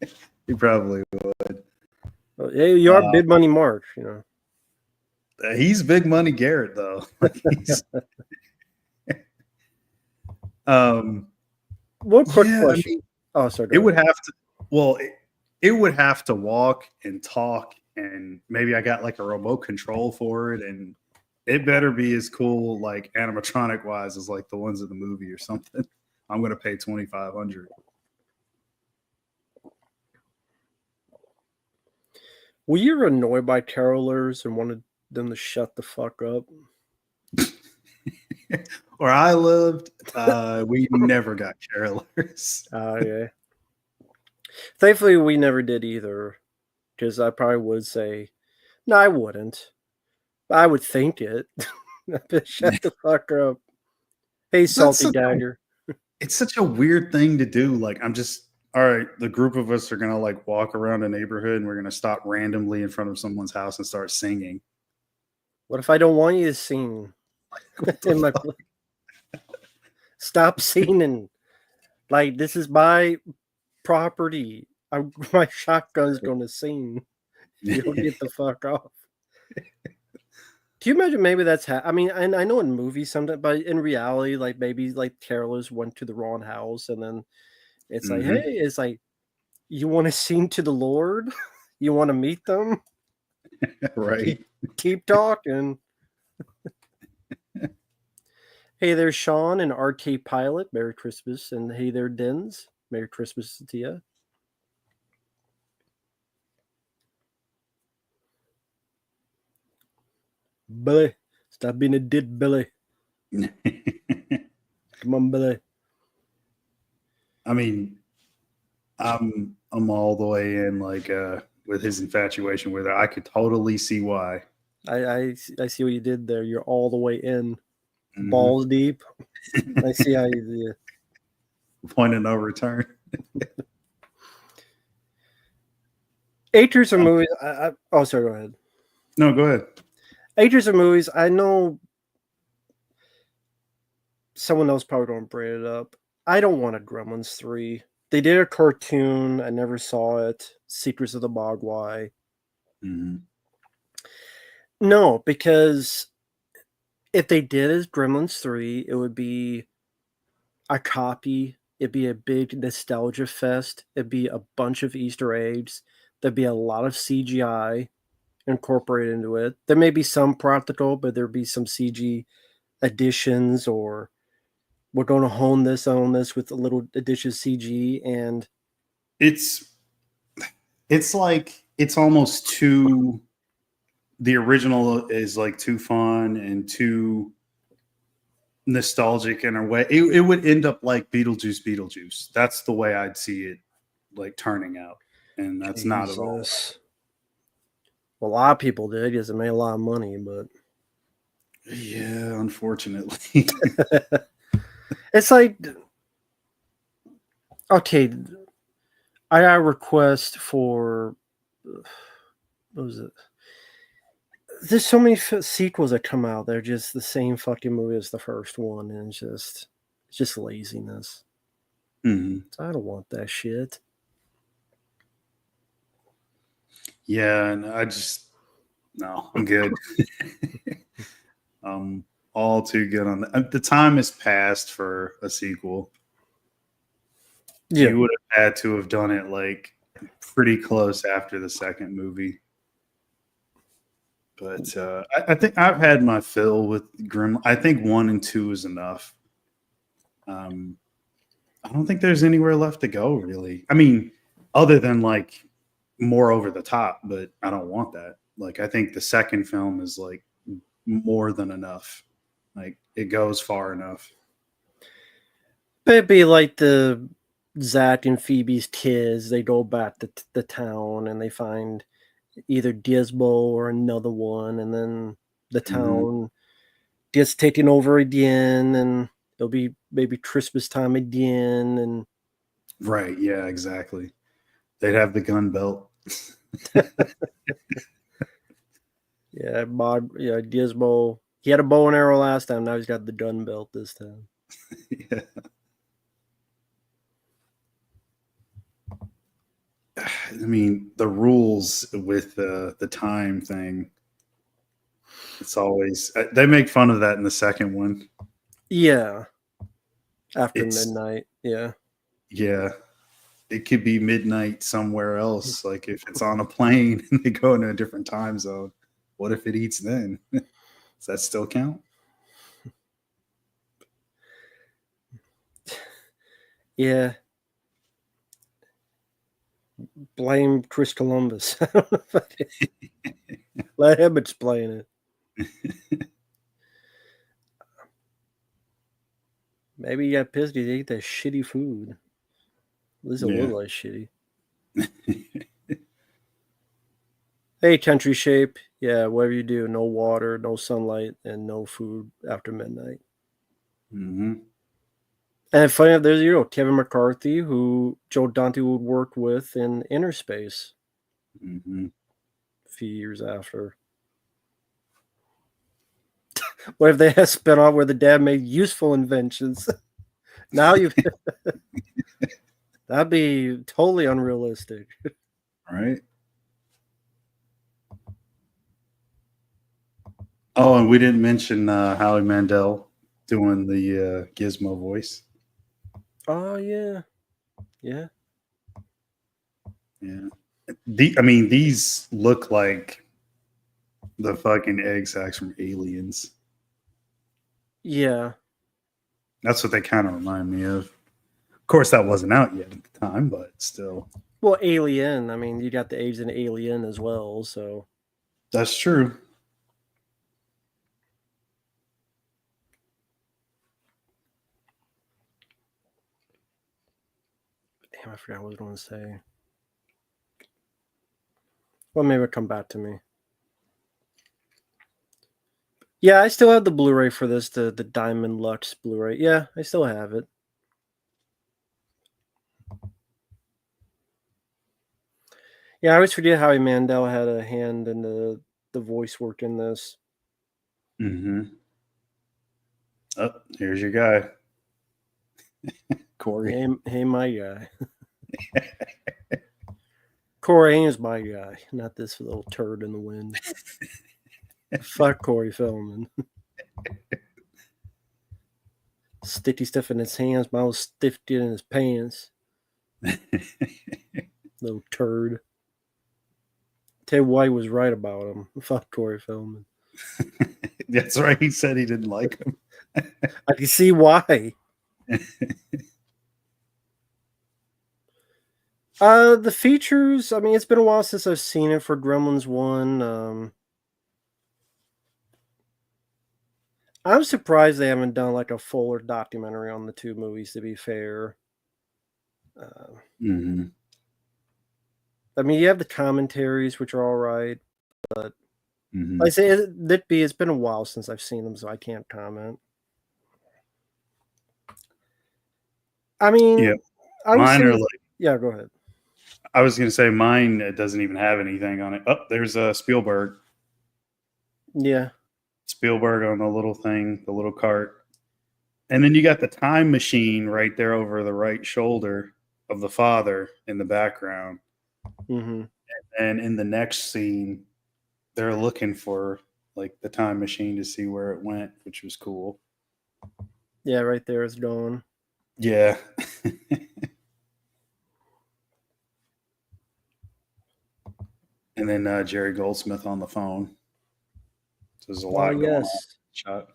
he probably would. Well, hey, you are Big Money Mark, you know. He's big money Garrett, though. One quick question. I mean, oh, sorry. It would have to. Well, it would have to walk and talk, and maybe I got like a remote control for it, and it better be as cool, like animatronic wise, as like the ones in the movie or something. I'm going to pay $2,500. Were you annoyed by carolers and wanted them to shut the fuck up? Where I lived, we never got carolers. Oh, yeah. Thankfully, we never did either, because I probably would say, no, I wouldn't. I would think it. Shut the fuck up. Hey, Salty Dagger. It's such a weird thing to do. Like, I'm just, all right, the group of us are going to like walk around a neighborhood and we're going to stop randomly in front of someone's house and start singing. What if I don't want you to sing? In my Stop singing. Like, this is my property. My shotgun's going to sing. You'll get the fuck off. Can you imagine maybe that's I mean, and I know in movies sometimes, but in reality, like maybe like carolers went to the wrong house and then it's like, hey, it's like, you want to sing to the Lord? You want to meet them? Right. Keep talking. Hey there, Sean and RK Pilot. Merry Christmas. And hey there, Dens. Merry Christmas to you. Billy, stop being a dit, Billy. Come on, Billy. I mean, I'm all the way in, like, with his infatuation with her. I could totally see why. I see what you did there. You're all the way in, balls deep. I see how you do it. Point of no return. Acres of movies. Oh, sorry. Go ahead. No, go ahead. Acres of movies. I know someone else probably don't bring it up. I don't want a Gremlins 3. They did a cartoon. I never saw it. Secrets of the Mogwai. No, because if they did as Gremlins 3, it would be a copy. It'd be a big nostalgia fest. It'd be a bunch of Easter eggs. There'd be a lot of CGI incorporated into it. There may be some practical, but there'd be some CG additions, or we're going to hone this on this with a little addition of CG. And It's like it's almost too. The original is like too fun and too nostalgic in a way. It would end up like Beetlejuice. That's the way I'd see it like turning out, and that's not at all. Jesus. Well, a lot of people did because it made a lot of money, but Yeah, unfortunately. it's like, okay, I got a request for, what was it? There's so many sequels that come out. They're just the same fucking movie as the first one, and it's just laziness. Hmm. I don't want that shit. Yeah, and no, I'm good. All too good on that. The time has passed for a sequel. Yeah, You would have had to have done it like pretty close after the second movie. But I think I've had my fill with Grim. I think 1 and 2 is enough. I don't think there's anywhere left to go, really. I mean, other than like more over the top, but I don't want that. Like, I think the second film is like more than enough. Like, it goes far enough. it'd be like the Zach and Phoebe's kids. They go back to the town and they find either Disbo or another one, and then the town gets taken over again, and it'll be maybe Christmas time again, and Right. Yeah, exactly. They'd have the gun belt. Disbo. He had a bow and arrow last time. Now he's got the gun belt this time. Yeah. I mean, the rules with the time thing, it's always, they make fun of that in the second one. Yeah, after It's, midnight. Yeah, yeah, it could be midnight somewhere else. Like if it's on a plane and they go into a different time zone, what if it eats then? Does that still count? yeah. Blame Chris Columbus. I don't know let him explain it. Maybe he got pissed because he ate that shitty food. At least it Yeah. looked like shitty. Hey, country shape. Yeah, whatever you do, no water, no sunlight, and no food after midnight. Mm-hmm. And funny enough, there's Kevin McCarthy, who Joe Dante would work with in Inner Space Mm-hmm. a few years after. What if they had spin off where the dad made useful inventions? Now you that'd be totally unrealistic. Right. Oh, and we didn't mention Howie Mandel doing the Gizmo voice. Oh yeah. Yeah. Yeah. I mean, these look like the fucking egg sacs from Aliens. Yeah. That's what they kind of remind me of. Of course, that wasn't out yet at the time, but still. Well, Alien. I mean, you got the eggs in Alien as well, so That's true. damn, I forgot what I was going to say. Well, maybe it'll come back to me. Yeah, I still have the Blu-ray for this, the Diamond Lux Blu-ray. Yeah, I still have it. Yeah, I always forget Howie Mandel had a hand in the voice work in this. Mm-hmm. Oh, here's your guy, Corey. Hey, my guy. Corey Haim's my guy, not this little turd in the wind. Fuck Corey Feldman. Sticky stuff in his hands. Mine was stiffed in his pants. Little turd. Ted White was right about him. Fuck Corey Feldman. That's right. He said he didn't like him. I can see why. The features, I mean, it's been a while since I've seen it for Gremlins 1. I'm surprised they haven't done like a fuller documentary on the two movies, to be fair. Mm-hmm. I mean, you have the commentaries, which are all right, but Mm-hmm. like I say, it's been a while since I've seen them, so I can't comment. I mean, Yeah, I would mine say, are like. yeah, go ahead. I was going to say mine doesn't even have anything on it. Oh, there's a Spielberg. Yeah. Spielberg on the little thing, the little cart. And then you got the time machine right there over the right shoulder of the father in the background. Mm-hmm. And in the next scene, they're looking for like the time machine to see where it went, which was cool. Yeah, right there is gone. Yeah. And then Jerry Goldsmith on the phone. So there's a lot going on. Shot.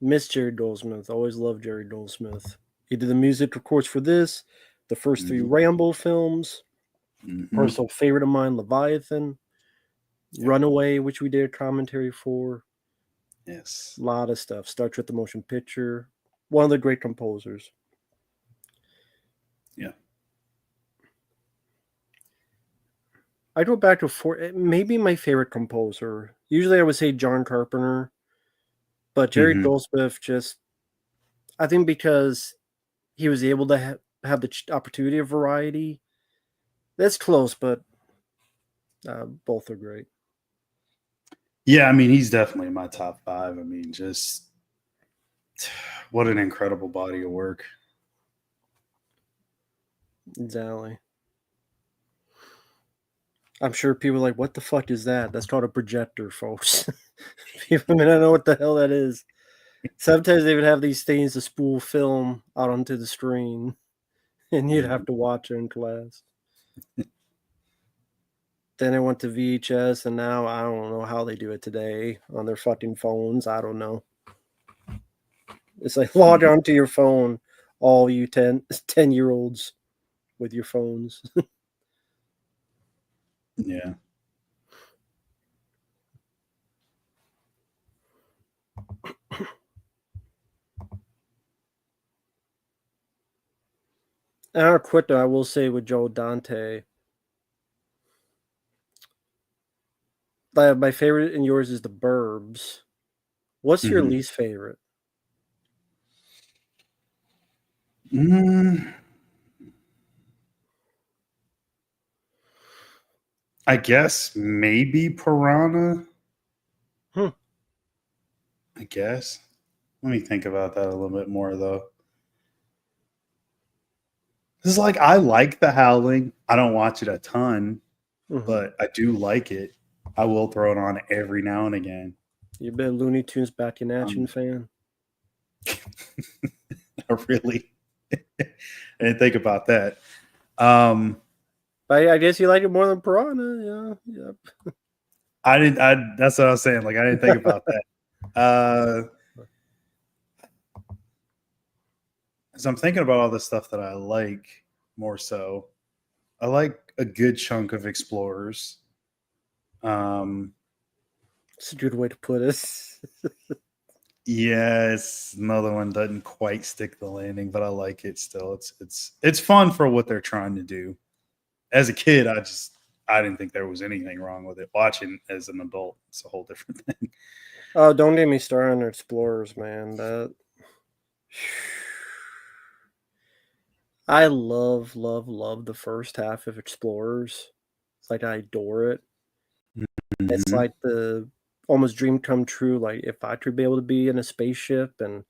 Miss Jerry Goldsmith. Always loved Jerry Goldsmith. He did the music, of course, for this, the first three Rambo films. Mm-hmm. Personal favorite of mine, Leviathan. Yep. Runaway, which we did a commentary for. Yes. A lot of stuff. Star Trek the Motion Picture. One of the great composers. Yeah. I go back to maybe my favorite composer. Usually I would say John Carpenter. But Jerry Goldsmith just, I think because he was able to have the opportunity of variety. That's close, but both are great. Yeah, I mean, he's definitely in my top 5. I mean, just what an incredible body of work. Exactly. I'm sure people are like, what the fuck is that? That's called a projector, folks. People may not know what the hell that is. Sometimes they would have these things to spool film out onto the screen, and you'd have to watch it in class. Then I went to VHS, and now I don't know how they do it today on their fucking phones. I don't know. It's like log onto your phone, all you 10-year-olds with your phones. Yeah. And I'll quit though, I will say with Joe Dante. My favorite and yours is The Burbs. What's your least favorite? I guess maybe Piranha. I guess. Let me think about that a little bit more, though. It's like I like The Howling. I don't watch it a ton, but I do like it. I will throw it on every now and again. You've been a Looney Tunes back in action fan? Really? I didn't think about that. But I guess you like it more than Piranha. Yeah. Yep. I didn't. That's what I was saying. Like I didn't think about that. So I'm thinking about all the stuff that I like more so. I like a good chunk of Explorers. It's a good way to put it. Yeah, it's another one doesn't quite stick the landing, but I like it still. It's fun for what they're trying to do. As a kid, I didn't think there was anything wrong with it. Watching as an adult, it's a whole different thing. Oh, don't get me started on Explorers, man. I love the first half of Explorers. It's like I adore it. It's like the almost dream come true. Like if I could be able to be in a spaceship and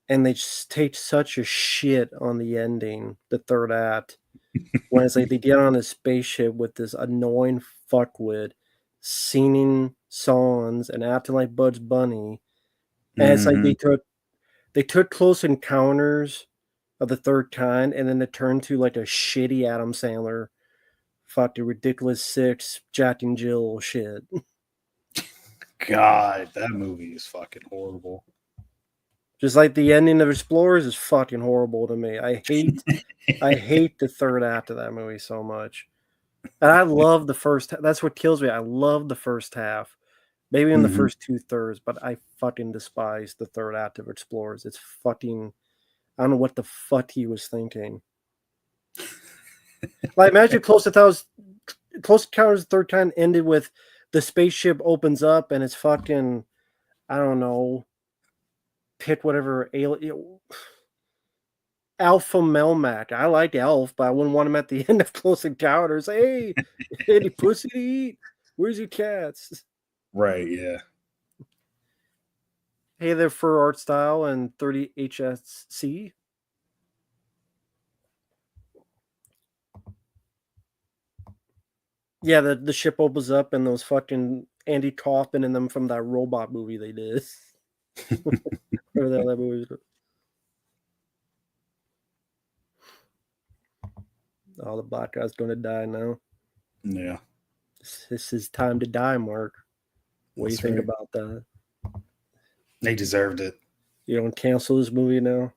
and they just take such a shit on the ending, the third act, when it's like they get on a spaceship with this annoying fuckwit singing songs and acting like Bugs Bunny, And it's like Mhm. they took Close Encounters of the Third Kind, and then it turned to like a shitty Adam Sandler, fucking ridiculous six, Jack and Jill shit. God, that movie is fucking horrible. Just like the ending of Explorers is fucking horrible to me. I hate the third act of that movie so much. And I love the first. That's what kills me. I love the first half, maybe in the Mhm. first 2/3, but I fucking despise the third act of Explorers. It's fucking. I don't know what the fuck he was thinking. Like, imagine Close Encounters of the Third Kind ended with the spaceship opens up and it's fucking. I don't know. Pick whatever alien. Alpha Melmac. I like Elf, but I wouldn't want him at the end of Close Encounters. Hey, any pussy to eat? Where's your cats? Right, yeah. Hey there, Fur Art Style and 30 HSC. Yeah, the ship opens up and those fucking Andy Kaufman and them from that robot movie they did. Whatever the hell that movie is. Oh, the black guy's gonna die now. Yeah, This is time to die, Mark. What do you that's think right. about that? They deserved it. You don't cancel this movie now?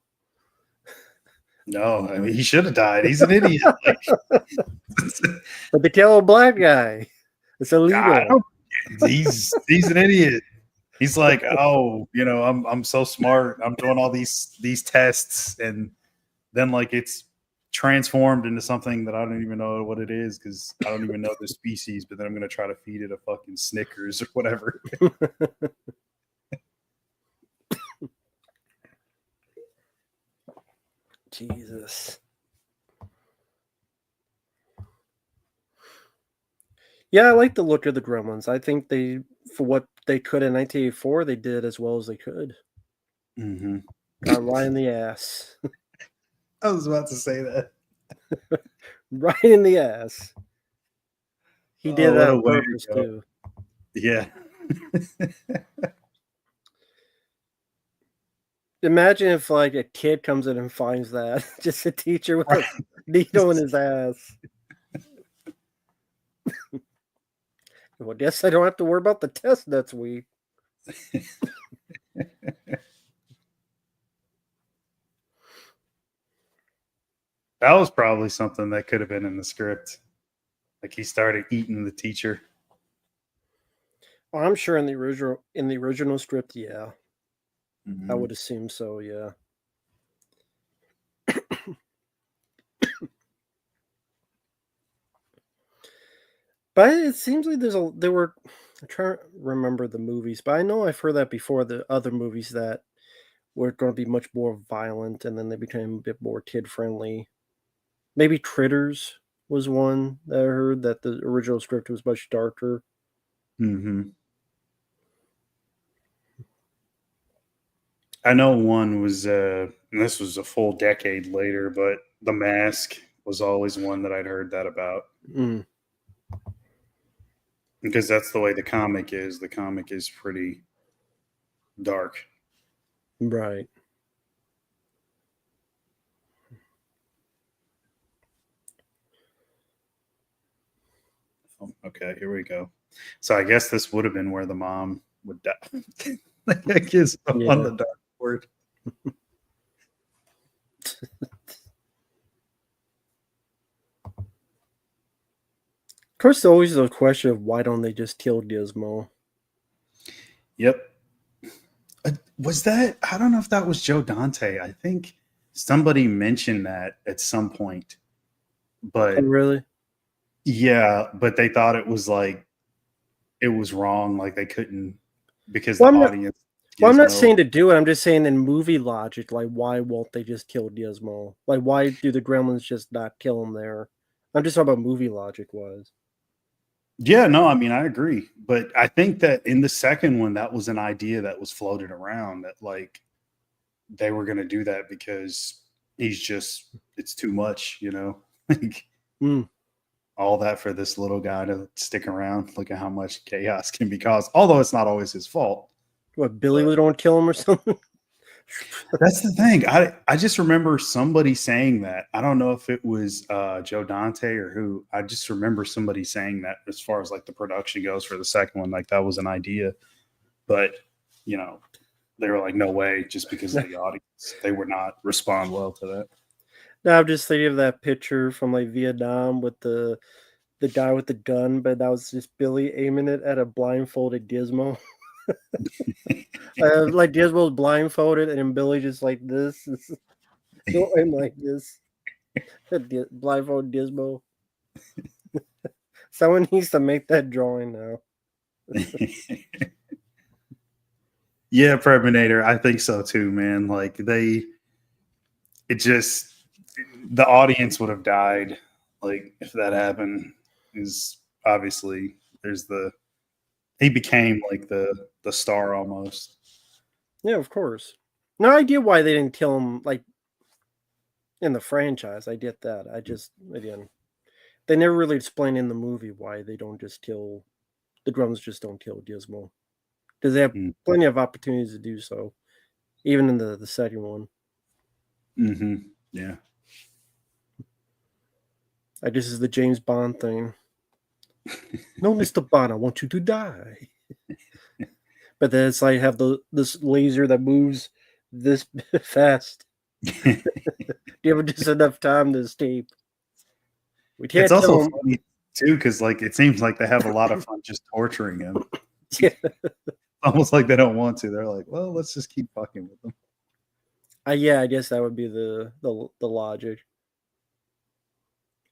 No, I mean he should have died. He's an idiot. Like But they kill a black guy. It's I illegal. don't he's an idiot. He's like, oh, I'm so smart. I'm doing all these tests, and then like it's transformed into something that I don't even know what it is because I don't even know the species. But then I'm gonna try to feed it a fucking Snickers or whatever. Jesus. Yeah, I like the look of the Gremlins. I think they, for what they could in 1984, they did as well as they could. Mm-hmm. Got right in the ass. I was about to say that. Right in the ass. He did Oh, that what a on way purpose, to go! too. Yeah. Imagine if, like, a kid comes in and finds that. Just a teacher with a needle in his ass. Well, I guess I don't have to worry about the test next week. That was probably something that could have been in the script. Like he started eating the teacher. Well, I'm sure in the original script, yeah. I Mm-hmm. would assume so, yeah. But it seems like I'm trying to remember the movies, but I know I've heard that before, the other movies that were going to be much more violent and then they became a bit more kid friendly. Maybe Critters was one that I heard that the original script was much darker. Mm-hmm. I know one was, and this was a full decade later, but The Mask was always one that I'd heard that about Mm, because that's the way the comic is. The comic is pretty dark. right. Oh, okay, here we go. So I guess this would have been where the mom would die. I guess on Yeah. the dark word. Of course, there's always the question of why don't they just kill Gizmo? Yep. Was that? I don't know if that was Joe Dante. I think somebody mentioned that at some point, Oh, but really? yeah, but they thought it was like it was wrong. Like they couldn't because Well, the audience I'm not Gizmo. saying to do it. I'm just saying in movie logic, like why won't they just kill Gizmo? Like why do the Gremlins just not kill him there? I'm just talking about movie logic wise. Yeah, no, I mean I agree, but I think that in the second one, that was an idea that was floated around that like they were going to do that because he's just it's too much, like Mm, all that for this little guy to stick around. Look at how much chaos can be caused, although it's not always his fault. What, Billy was going to kill him or something? That's the thing. I just remember somebody saying that. I don't know if it was Joe Dante or who. I just remember somebody saying that as far as like the production goes for the second one, like that was an idea. But you know, they were like, no way, just because of the audience. They would not respond well to that. No, I'm just thinking of that picture from like Vietnam with the guy with the gun, but that was just Billy aiming it at a blindfolded Gizmo. Like Gizmo's blindfolded, and then Billy just like this. Don't aim like this. Blindfold Gizmo. Someone needs to make that drawing now. Yeah, Predminator. I think so too, man. Like the audience would have died. Like if that happened, is obviously he became like the star almost. Yeah, of course. No idea why they didn't kill him like in the franchise. I get that. I just again, they never really explain in the movie why they don't just kill the drums. Just don't kill Gizmo because they have plenty of opportunities to do so, even in the second one. Mm-hmm. Yeah. I guess it's the James Bond thing. No, Mr. Bond, I want you to die. But then it's like have this laser that moves this fast. Do you have just enough time to escape? We can't It's also tell him. funny too, because like it seems like they have a lot of fun just torturing him. Yeah. Almost like they don't want to. They're like, well, let's just keep fucking with them. Yeah, I guess that would be the logic.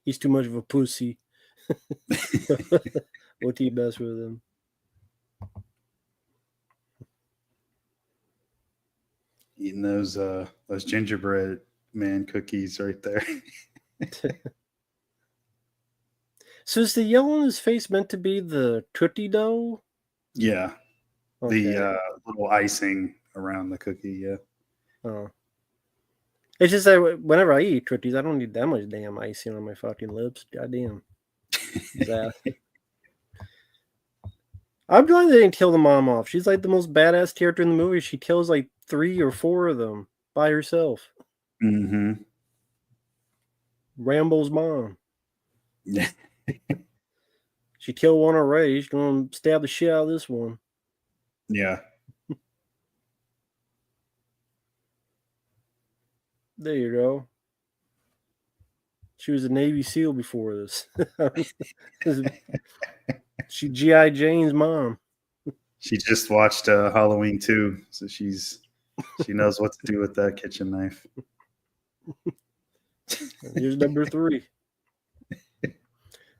He's too much of a pussy. We'll keep mess with him. Eating those gingerbread man cookies right there. So is the yellow on his face meant to be the cookie dough? Yeah. Okay. The little icing around the cookie, yeah. Oh. It's just that whenever I eat cookies, I don't need that much damn icing on my fucking lips. Goddamn. I'm glad they didn't kill the mom off. She's like the most badass character in the movie. She kills like 3 or 4 of them by herself. Mm-hmm. Rambo's mom. Yeah. She killed one already. She's going to stab the shit out of this one. Yeah. There you go. She was a Navy SEAL before this. She G.I. Jane's mom. She just watched Halloween 2, so she knows what to do with that kitchen knife. Here's number 3.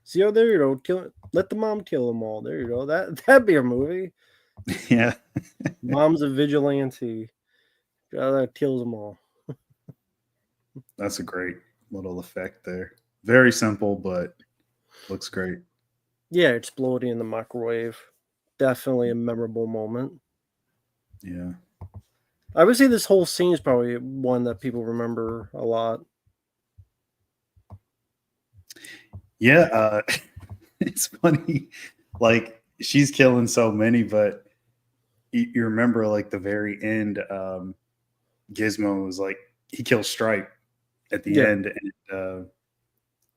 See, oh, there you go. Let the mom kill them all. There you go. That'd be a movie. Yeah. Mom's a vigilante. That kills them all. That's a great little effect there. Very simple, but looks great. Yeah, exploding in the microwave. Definitely a memorable moment. Yeah. I would say this whole scene is probably one that people remember a lot. Yeah, it's funny. Like she's killing so many, but you remember like the very end. Gizmo was like he kills Stripe at the end, and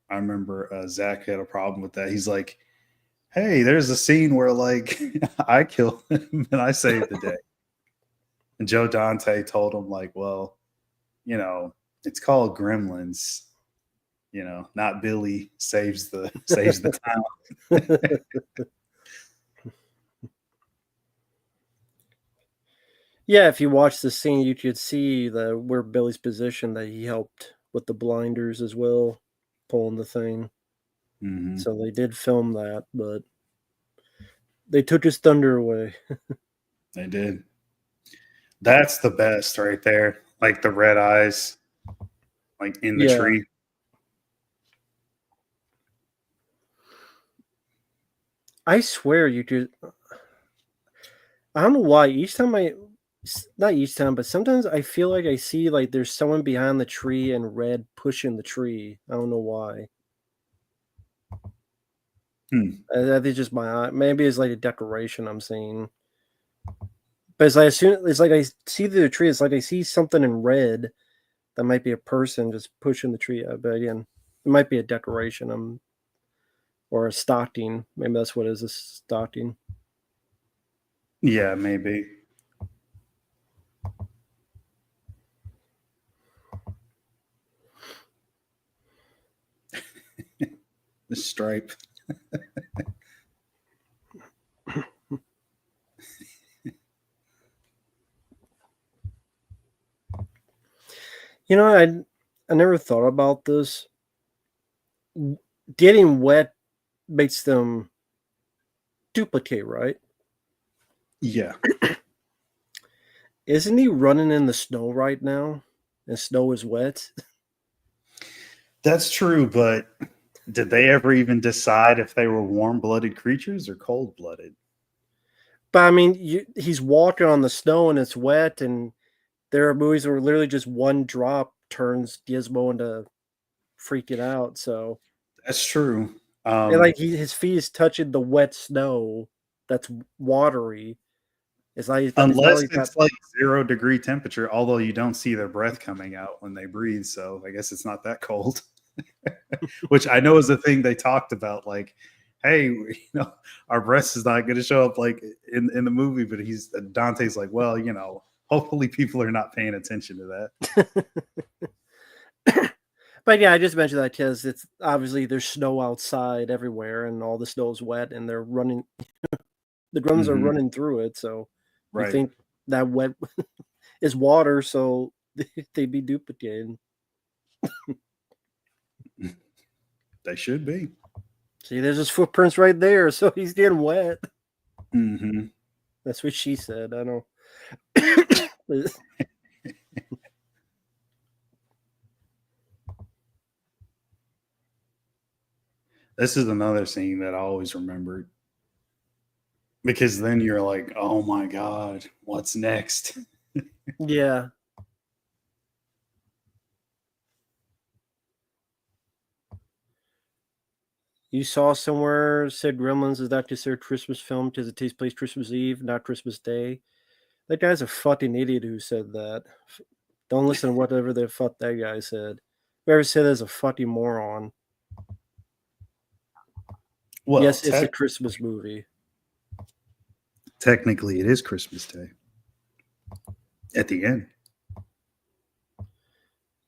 I remember Zach had a problem with that. He's like, "Hey, there's a scene where like I kill him and I save the day." And Joe Dante told him like, "Well, you know, it's called Gremlins." You know, not Billy saves the town. Yeah, if you watch the scene, you could see where Billy's position that he helped with the blinders as well, pulling the thing. Mm-hmm. So they did film that, but they took his thunder away. They did. That's the best right there. Like the red eyes, like in the tree. I swear you could. I don't know why. Not each time, but sometimes I feel like I see like there's someone behind the tree in red pushing the tree. I don't know why. That is just my eye. Maybe it's like a decoration I'm seeing. But it's like as soon it's like I see the tree, it's like I see something in red that might be a person just pushing the tree up. But again, it might be a decoration. Or a stocking. Maybe that's what it is, a stocking. Yeah, maybe. The stripe. You know, I never thought about this. Getting wet makes them duplicate, right? Yeah. Isn't he running in the snow right now? And snow is wet. That's true, but did they ever even decide if they were warm-blooded creatures or cold-blooded? But I mean, he's walking on the snow and it's wet, and there are movies where literally just one drop turns Gizmo into freaking out. So, That's true. and like his feet is touching the wet snow that's watery. It's like it's not Unless like that. it's like 0-degree temperature, although you don't see their breath coming out when they breathe, so I guess it's not that cold. Which I know is a thing they talked about, like, hey, our breath is not going to show up like in the movie, but Dante's like, well, hopefully people are not paying attention to that. But yeah, I just mentioned that because it's obviously there's snow outside everywhere, and all the snow is wet, and they're running. The Gremlins are running through it, so you Right. think that wet is water, so they'd be duplicated. They should be. See, there's his footprints right there, so he's getting wet. Mm-hmm. That's what she said. I know. This is another scene that I always remembered. Because then you're like, oh my God, what's next? Yeah. You saw somewhere said Gremlins is not considered Christmas film because it takes place Christmas Eve, not Christmas Day. That guy's a fucking idiot who said that. Don't listen to whatever the fuck that guy said. Whoever said that is a fucking moron. Well, yes, it's a Christmas movie. Technically, it is Christmas Day. At the end.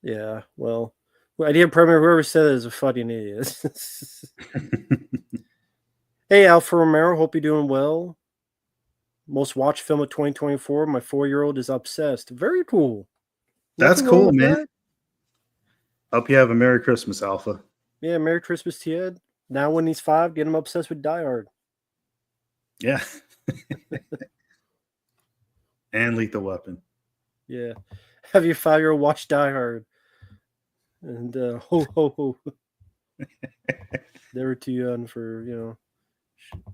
Yeah, well, I didn't remember whoever said it is a fucking idiot. Hey, Alfa Romero, hope you're doing well. Most watched film of 2024. My 4-year-old is obsessed. Very cool. That's Nothing wrong cool, with man. that. Hope you have a Merry Christmas, Alpha. Yeah, Merry Christmas to you. Now when he's 5, get him obsessed with Die Hard. Yeah. And Lethal Weapon. Yeah. Have your 5-year-old watch Die Hard. And ho, ho, ho. They were too young for,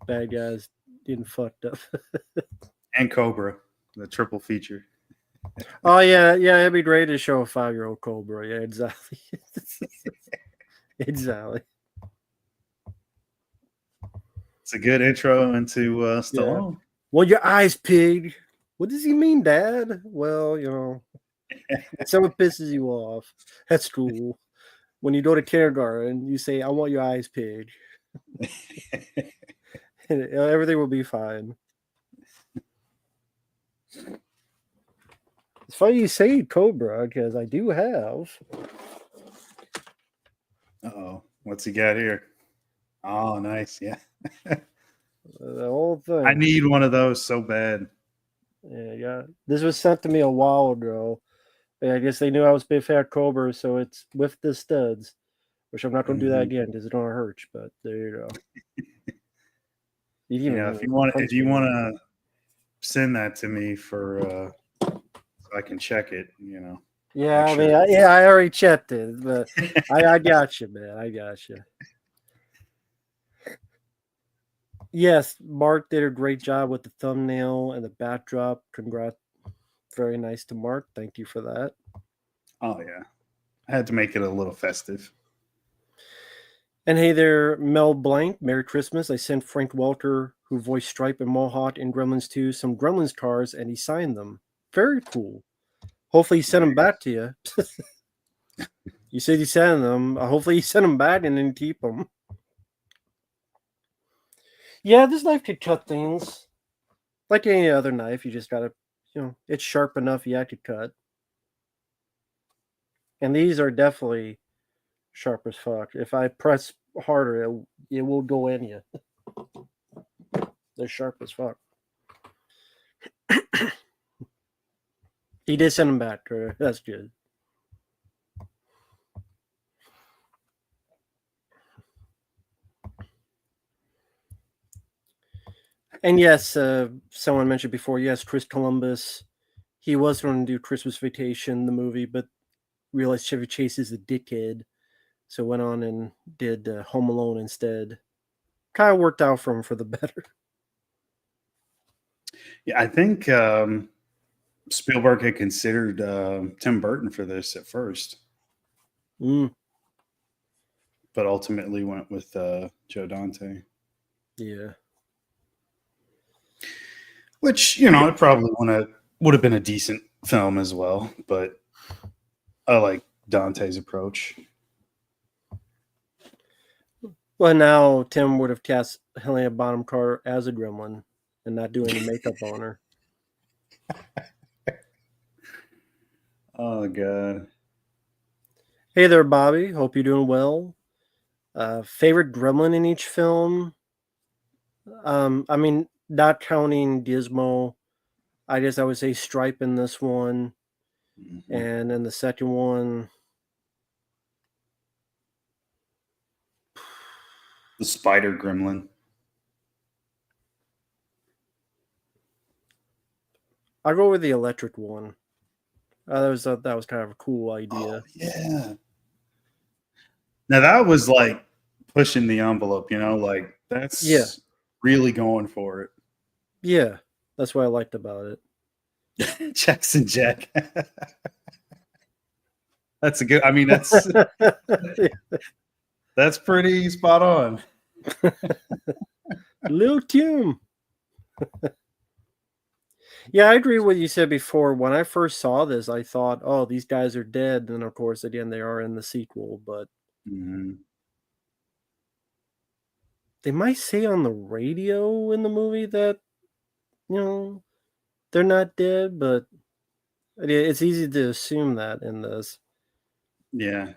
bad guys getting fucked up. And Cobra, the triple feature. Oh, yeah. Yeah, it'd be great to show a 5-year-old Cobra. Yeah, exactly. Exactly. It's a good intro into Stallone. Yeah. Well, your eyes, pig. What does he mean, Dad? Well, someone pisses you off. That's cool. When you go to kindergarten, you say, I want your eyes, pig. And everything will be fine. It's funny you say Cobra, because I do have. Uh-oh. What's he got here? Oh, nice. Yeah. The whole thing. I need one of those so bad. Yeah. This was sent to me a while ago. I guess they knew I was a big fan of Cobra, so it's with the studs, which I'm not going to do that again because it don't hurt. But there you go. If you want to send that to me for so I can check it, Yeah, I mean, I already checked it, but I got you, man. I got you. Yes, Mark did a great job with the thumbnail and the backdrop. Congrats. Very nice to Mark. Thank you for that. Oh, yeah. I had to make it a little festive. And hey there, Mel Blank. Merry Christmas. I sent Frank Welker, who voiced Stripe and Mohawk in Gremlins 2, some Gremlins cars, and he signed them. Very cool. Hopefully he sent them back to you. You said he sent them. Hopefully he sent them back and didn't keep them. Yeah, this knife could cut things. Like any other knife, you just gotta, it's sharp enough, you have to cut. And these are definitely sharp as fuck. If I press harder, it will go in you. They're sharp as fuck. He did send them back. That's good. And yes, someone mentioned before, yes, Chris Columbus, he was going to do Christmas Vacation, the movie, but realized Chevy Chase is a dickhead, so went on and did Home Alone instead. Kind of worked out for him for the better. Yeah, I think Spielberg had considered Tim Burton for this at first, but ultimately went with Joe Dante. Yeah. Which, it probably would have been a decent film as well, but I like Dante's approach. Well, now Tim would have cast Helena Bonham Carter as a gremlin and not do any makeup on her. Oh, God. Hey there, Bobby. Hope you're doing well. Favorite gremlin in each film? I mean, not counting Gizmo, I guess I would say Stripe in this one. Mm-hmm. And in the second one, the Spider Gremlin. I'll go with the electric one. That was kind of a cool idea. Oh, yeah. Now that was like pushing the envelope, like that's really going for it. Yeah, that's what I liked about it. Jackson Jack. That's a good. I mean, that's pretty spot on. Lil Tim. Yeah, I agree with what you said before. When I first saw this, I thought, oh, these guys are dead. And of course, again, they are in the sequel, but they might say on the radio in the movie that, they're not dead, but it's easy to assume that in this. Yeah.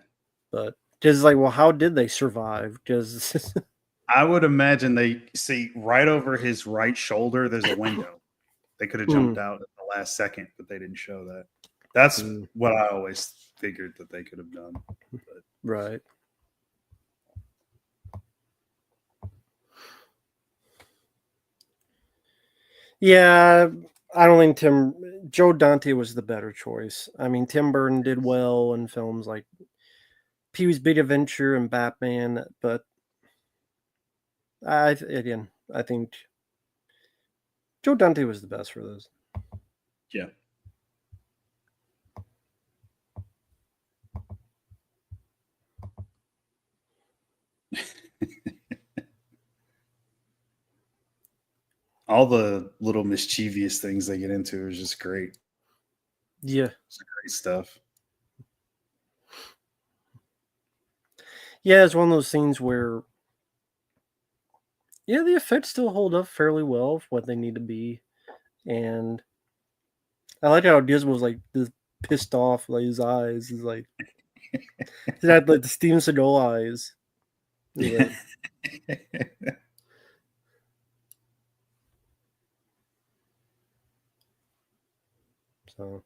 But just like, well, how did they survive? Because I would imagine they see right over his right shoulder, there's a window. They could have jumped out at the last second, but they didn't show that. That's what I always figured that they could have done. But. Right. Yeah, I don't think Joe Dante was the better choice. I mean, Tim Burton did well in films like Pee-wee's Big Adventure and Batman, but I think Joe Dante was the best for those. Yeah. All the little mischievous things they get into is just great. Yeah. It's great stuff. Yeah, it's one of those things where the effects still hold up fairly well for what they need to be. And I like how Gizmo's like this pissed off, like his eyes is like he had like the Steven Seagal eyes. Like, so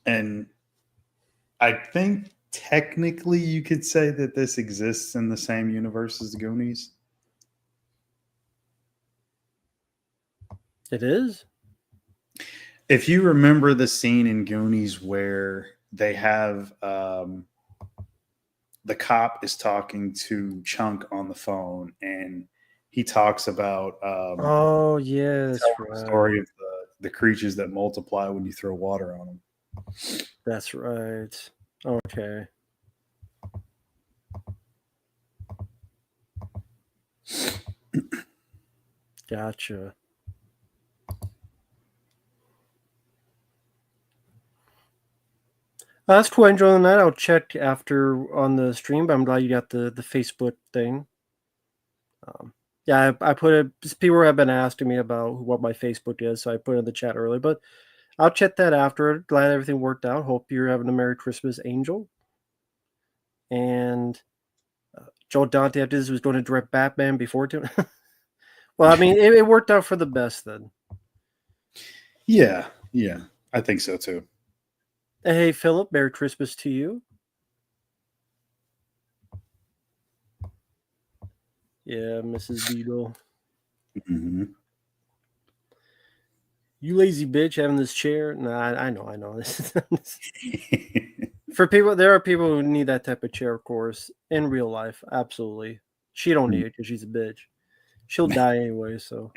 and I think technically you could say that this exists in the same universe as the Goonies. It is? If you remember the scene in Goonies where they have the cop is talking to Chunk on the phone and he talks about yes, the story of the creatures that multiply when you throw water on them. That's right. Okay. Gotcha. That's cool, Angel. On that, I'll check after on the stream, but I'm glad you got the Facebook thing. Yeah, I put it. People have been asking me about what my Facebook is, so I put it in the chat earlier. But I'll check that after. Glad everything worked out. Hope you're having a Merry Christmas, Angel. And Joe Dante after this was going to direct Batman before too. Well, I mean, it worked out for the best then. Yeah, I think so too. Hey, Philip, Merry Christmas to you. Yeah, Mrs. Beadle. Mm-hmm. You lazy bitch having this chair. Nah, I know. For people, there are people who need that type of chair, of course, in real life. Absolutely. She don't need it because she's a bitch. She'll die anyway, so.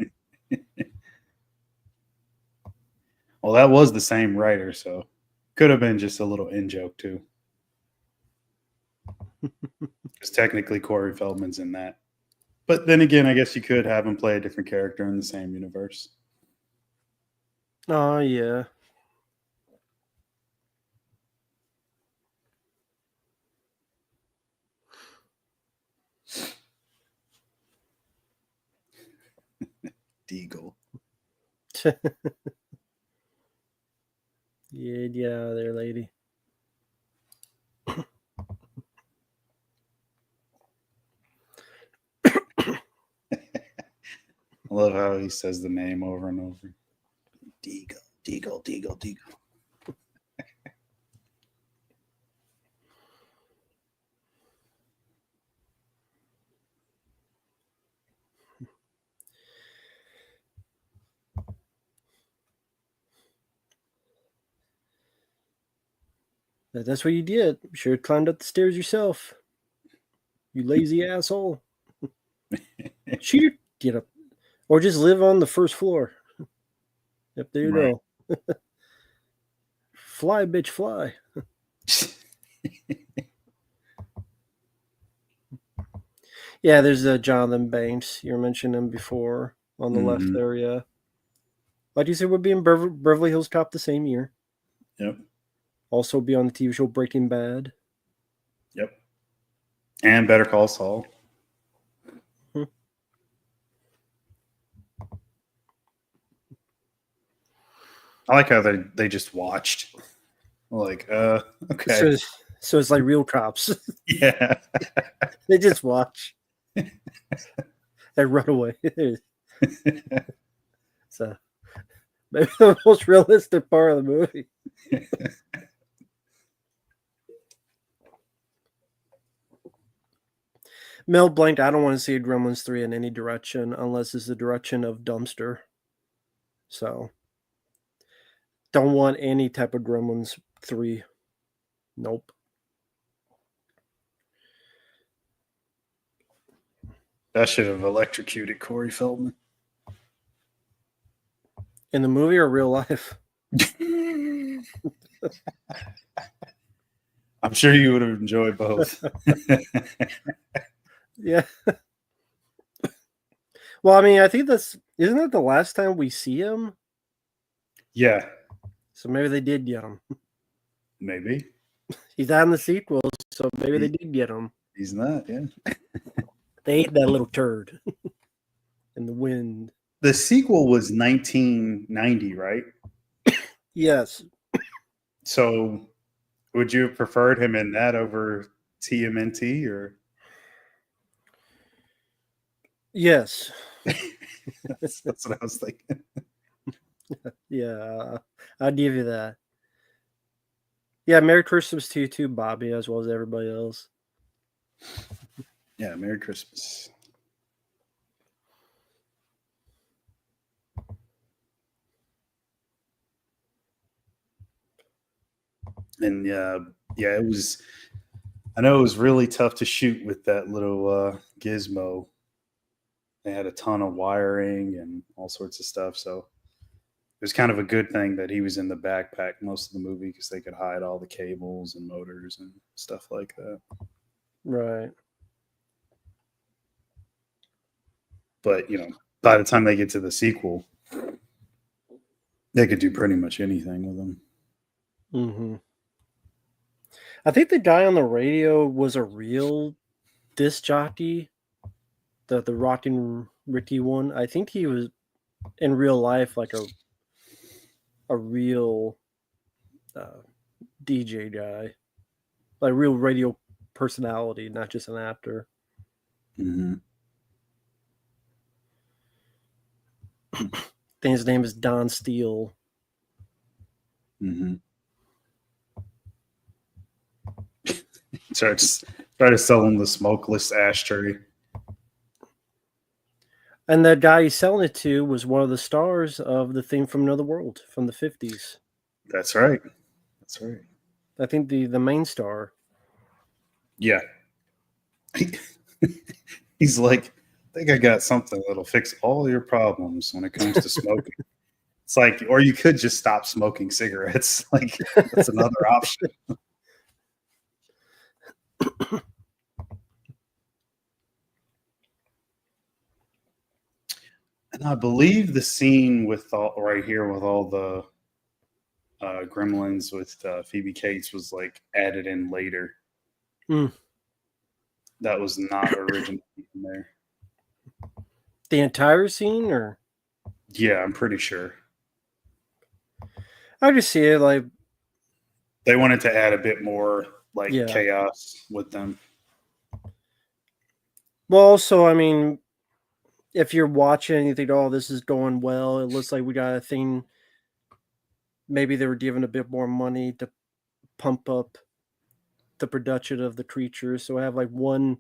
Well, that was the same writer, so could have been just a little in joke too. Because technically Corey Feldman's in that. But then again, I guess you could have him play a different character in the same universe. Oh, yeah. Deagle. Yeah, there, lady. I love how he says the name over and over. Deagle. That's what you did. You should have climbed up the stairs yourself. You lazy asshole. Shoot, get up. Or just live on the first floor. Yep, there you go. Fly, bitch, fly. Yeah, there's Jonathan Banks. You were mentioning him before on the left there, yeah. Like you said, would be in Beverly Hills Cop the same year. Yep. Also be on the TV show Breaking Bad. Yep. And Better Call Saul. I like how they just watched. Like, okay. So it's like real cops. Yeah. They just watch. They run away. So maybe the most realistic part of the movie. Mel Blanc, I don't want to see Gremlins 3 in any direction unless it's the direction of dumpster. So don't want any type of Gremlins 3. Nope. That should have electrocuted Corey Feldman. In the movie or real life? I'm sure you would have enjoyed both. Yeah. Well, I mean, I think isn't that the last time we see him? Yeah. So maybe they did get him. Maybe. He's not in the sequel, so maybe they did get him. He's not, yeah. They ate that little turd in the wind. The sequel was 1990, right? Yes. So would you have preferred him in that over TMNT or? Yes. That's what I was thinking. Yeah, I'll give you that. Yeah, Merry Christmas to you too, Bobby, as well as everybody else. Yeah, Merry Christmas. And yeah, it was. I know it was really tough to shoot with that little gizmo. They had a ton of wiring and all sorts of stuff. So was kind of a good thing that he was in the backpack most of the movie because they could hide all the cables and motors and stuff like that. Right. But by the time they get to the sequel, they could do pretty much anything with them. Mm-hmm. I think the guy on the radio was a real disc jockey, the Rockin' Ricky one. I think he was in real life like a real DJ guy, like real radio personality, not just an actor. Mm-hmm. I think his name is Don Steele. Mm-hmm. Try to sell him the smokeless ashtray. And the guy he's selling it to was one of the stars of The Thing from Another World from the 50s. That's right. That's right. I think the main star. Yeah. He's like, I think I got something that'll fix all your problems when it comes to smoking. It's like, or you could just stop smoking cigarettes. Like, that's another option. And I believe the scene with all the gremlins with Phoebe Cates was like added in later. Mm. That was not originally in there. The entire scene, or? Yeah, I'm pretty sure. I just see it like they wanted to add a bit more like chaos with them. Well, also, I mean, if you're watching, you think, "Oh, this is going well. It looks like we got a thing." Maybe they were given a bit more money to pump up the production of the creatures, so I have like one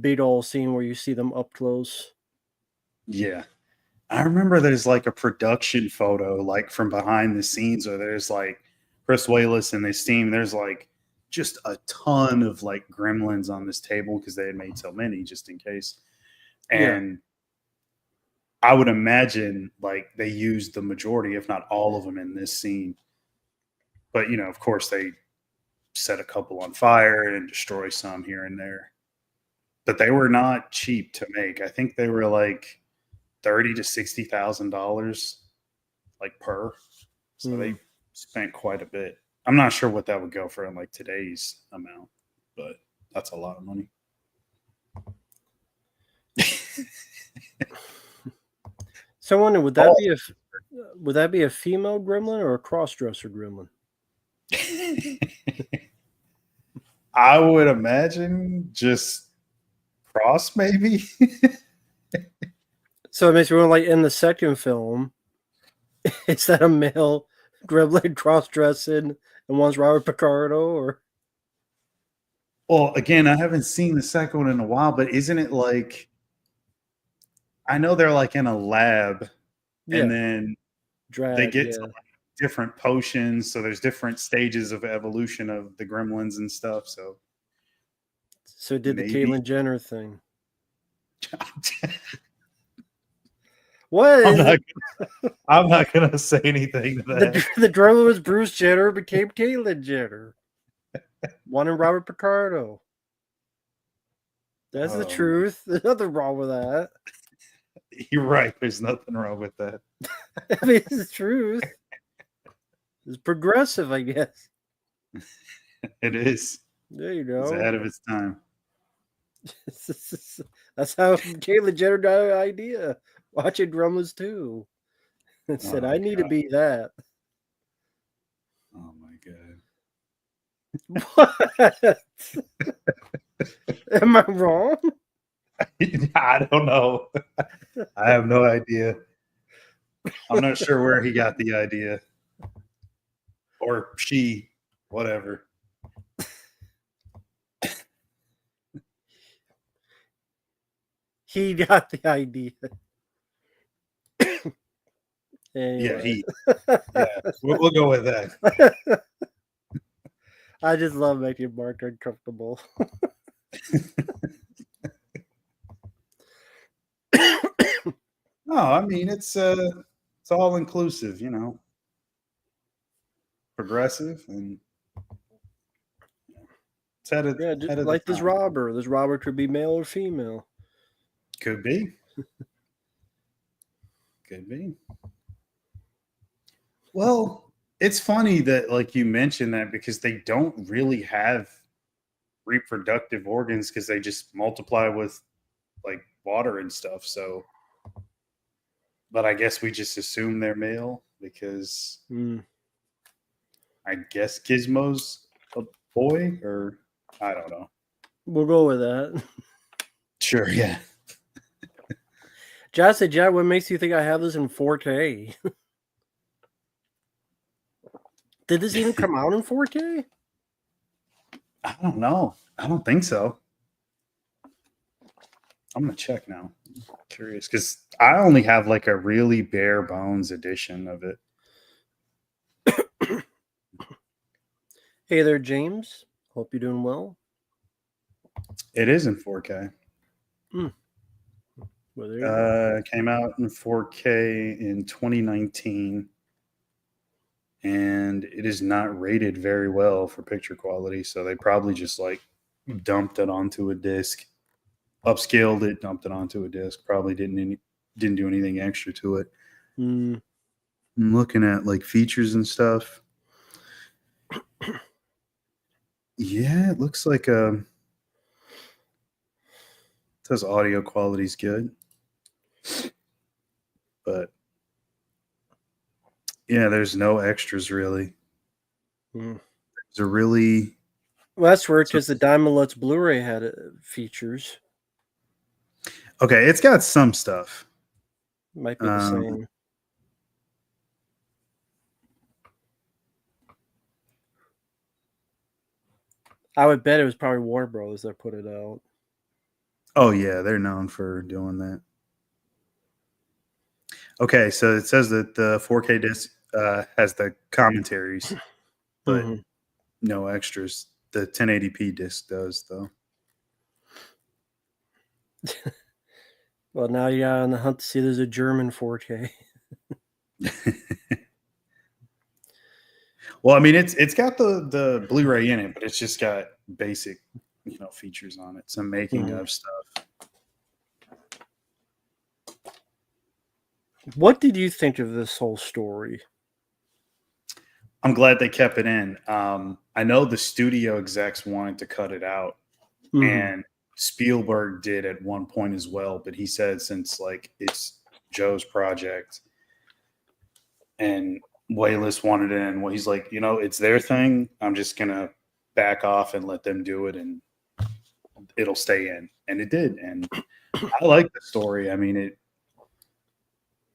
big old scene where you see them up close. Yeah. I remember there's like a production photo like from behind the scenes where there's like Chris Wallace and his team. There's like just a ton of like gremlins on this table because they had made so many just in case. And I would imagine like they used the majority, if not all of them in this scene. But, of course they set a couple on fire and destroy some here and there. But they were not cheap to make. I think they were like $30,000 to $60,000 like per. So they spent quite a bit. I'm not sure what that would go for in like today's amount, but that's a lot of money. So I wonder, would that be a female gremlin or a cross-dresser gremlin? I would imagine just cross, maybe. So it makes me wonder, like in the second film, is that a male gremlin cross-dressing and one's Robert Picardo, or? Well, again, I haven't seen the second one in a while, but isn't it like, I know they're like in a lab and then they get to like different potions. So there's different stages of evolution of the gremlins and stuff. So it did the Caitlyn Jenner thing. What? I'm not gonna say anything to that. The gremlin was Bruce Jenner, became Caitlyn Jenner. One in Robert Picardo. That's the truth. There's nothing wrong with that. You're right. There's nothing wrong with that. I mean, it's the truth. It's progressive, I guess. It is. There you go. It's ahead of its time. That's how Caitlyn Jenner got an idea. Watching Gremlins 2. And said, I need to be that. Oh my God. What? Am I wrong? I don't know. I have no idea. I'm not sure where he got the idea. Or she, whatever. He got the idea. Anyway. Yeah, we'll go with that. I just love making Mark uncomfortable. No, I mean it's It's all inclusive, progressive, and it's Yeah, head just of the like this time. robber. This robber could be male or female. Could be. Could be. Well, it's funny that like you mentioned that because they don't really have reproductive organs because they just multiply with like water and stuff. So, but I guess we just assume they're male because I guess Gizmo's a boy, or I don't know. We'll go with that. Sure, yeah. Jazz said, "Jad, what makes you think I have this in 4K? Did this even come out in 4K? I don't know. I don't think so. I'm gonna check now. I'm curious because I only have like a really bare bones edition of it. Hey there, James. Hope you're doing well. It is in 4K. Well, there you go. Came out in 4K in 2019, and it is not rated very well for picture quality. So they probably just like dumped it onto a disc, upscaled it, dumped it onto a disc. Probably didn't do anything extra to it. I'm looking at like features and stuff. Yeah, it looks like it says audio quality's good. But yeah, there's no extras really. There's a really Well, that's weird because the Diamond Lutz Blu-ray had features. Okay, it's got some stuff. Might be the same. I would bet it was probably Warner Bros. That put it out. Oh yeah, they're known for doing that. Okay, so it says that the 4K disc has the commentaries, but no extras. The 1080p disc does, though. Well, now you're on the hunt to see there's a German 4K. Well, I mean, it's got the Blu-ray in it, but it's just got basic, features on it, some making of stuff. What did you think of this whole story? I'm glad they kept it in. I know the studio execs wanted to cut it out, and Spielberg did at one point as well. But he said since like it's Joe's project, and Wayless wanted it in, well, he's like, it's their thing. I'm just gonna back off and let them do it, and it'll stay in. And it did. And I like the story. I mean,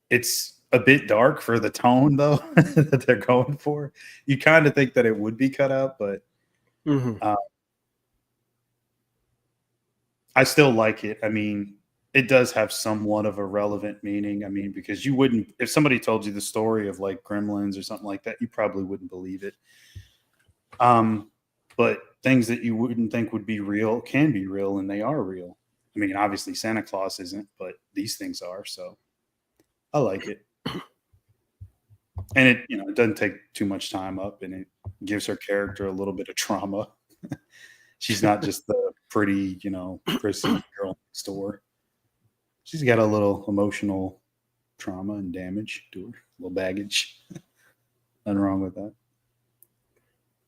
it's a bit dark for the tone, though, that they're going for. You kind of think that it would be cut out, but I still like it. I mean, it does have somewhat of a relevant meaning. I mean, because you wouldn't, if somebody told you the story of like Gremlins or something like that, you probably wouldn't believe it. But things that you wouldn't think would be real can be real, and they are real. I mean, obviously Santa Claus isn't, but these things are. So I like it. And it doesn't take too much time up, and it gives her character a little bit of trauma. She's not just the pretty, prissy girl next door. She's got a little emotional trauma and damage to her, a little baggage. Nothing wrong with that.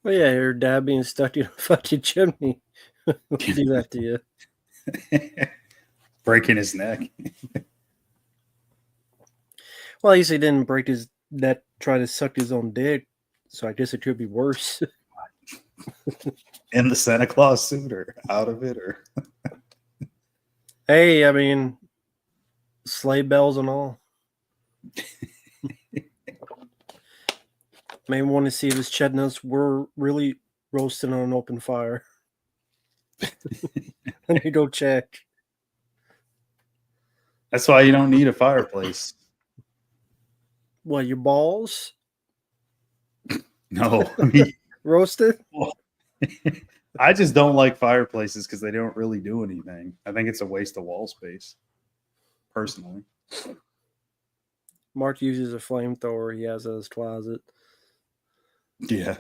Well, yeah, your dad being stuck in a fucking chimney will do that to you. Breaking his neck. Well, at least he didn't break his neck trying to suck his own dick, so I guess it could be worse. In the Santa Claus suit or out of it, or hey, I mean, sleigh bells and all. May want to see if his chestnuts were really roasting on an open fire. I need to go check. That's why you don't need a fireplace. What, your balls? No, I mean, roasted? I just don't like fireplaces because they don't really do anything. I think it's a waste of wall space, personally. Mark uses a flamethrower he has in his closet. Yeah.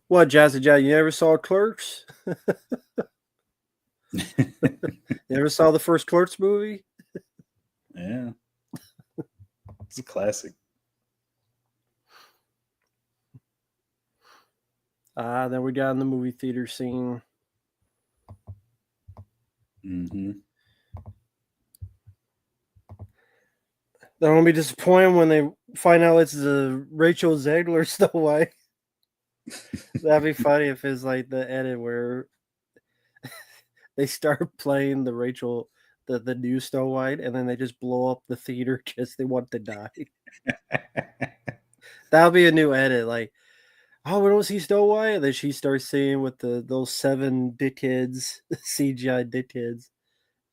What, Jazzy Jack? You never saw Clerks? You ever saw the first Clerks movie? Yeah. It's a classic. Then we got in the movie theater scene. Mm-hmm. They're gonna be disappointed when they find out it's the Rachel Zegler Snow White. That'd be funny if it's like the edit where they start playing the Rachel, the new Snow White, and then they just blow up the theater because they want to die. That'll be a new edit. Like, oh, we don't see Snow White, and then she starts singing with those 7 dickheads, CGI dickheads,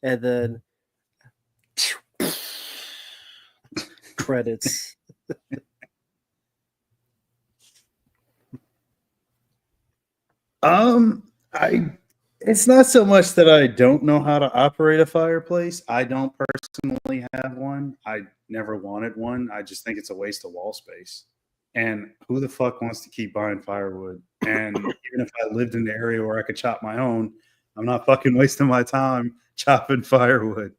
and then credits. It's not so much that I don't know how to operate a fireplace. I don't personally have one. I never wanted one. I just think it's a waste of wall space. And who the fuck wants to keep buying firewood? And even if I lived in the area where I could chop my own, I'm not fucking wasting my time chopping firewood.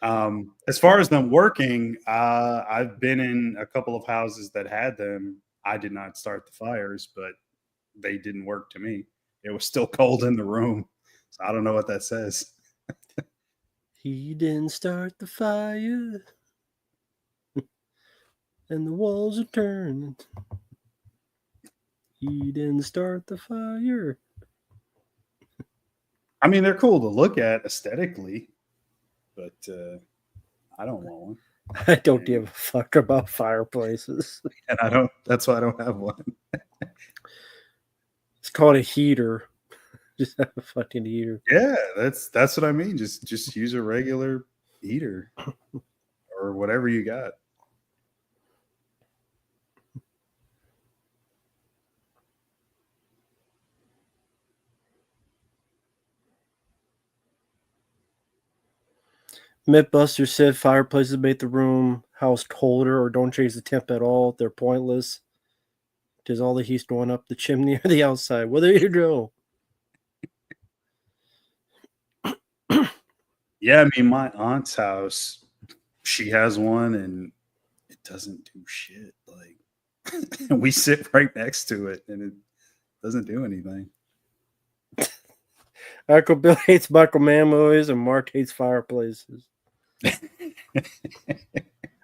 As far as them working, I've been in a couple of houses that had them. I did not start the fires, but they didn't work to me. It was still cold in the room. So I don't know what that says. He didn't start the fire, and the walls are turning. He didn't start the fire. I mean, they're cool to look at aesthetically, but I don't want one. I don't give a fuck about fireplaces. And I don't, that's why I don't have one. It's called a heater. Just have a fucking heater. Yeah, that's what I mean. Just use a regular heater or whatever you got. Mythbusters said fireplaces make the room house colder or don't change the temp at all. They're pointless. Because all the heat's going up the chimney or the outside. Well, there you go. Yeah, I mean, my aunt's house, she has one and it doesn't do shit. Like, we sit right next to it and it doesn't do anything. Uncle Bill hates Michael Mann movies and Mark hates fireplaces.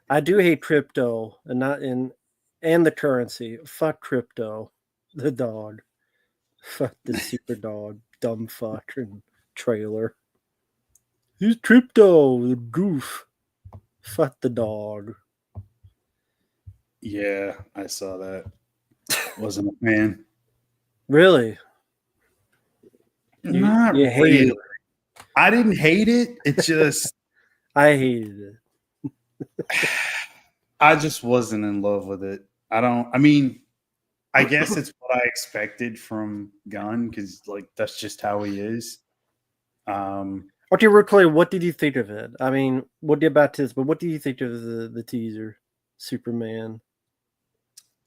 I do hate crypto and the currency. Fuck crypto. The dog. Fuck the super dog. Dumb fucking trailer. He's crypto, the goof. Fuck the dog. Yeah, I saw that. Wasn't a fan. Really? Not you hate really. it. I didn't hate it. It just I hated it. I just wasn't in love with it. I mean, I guess it's what I expected from Gunn because like that's just how he is. Okay, real quick, what did you think of it? I mean, what did about this? But what did you think of the teaser, Superman?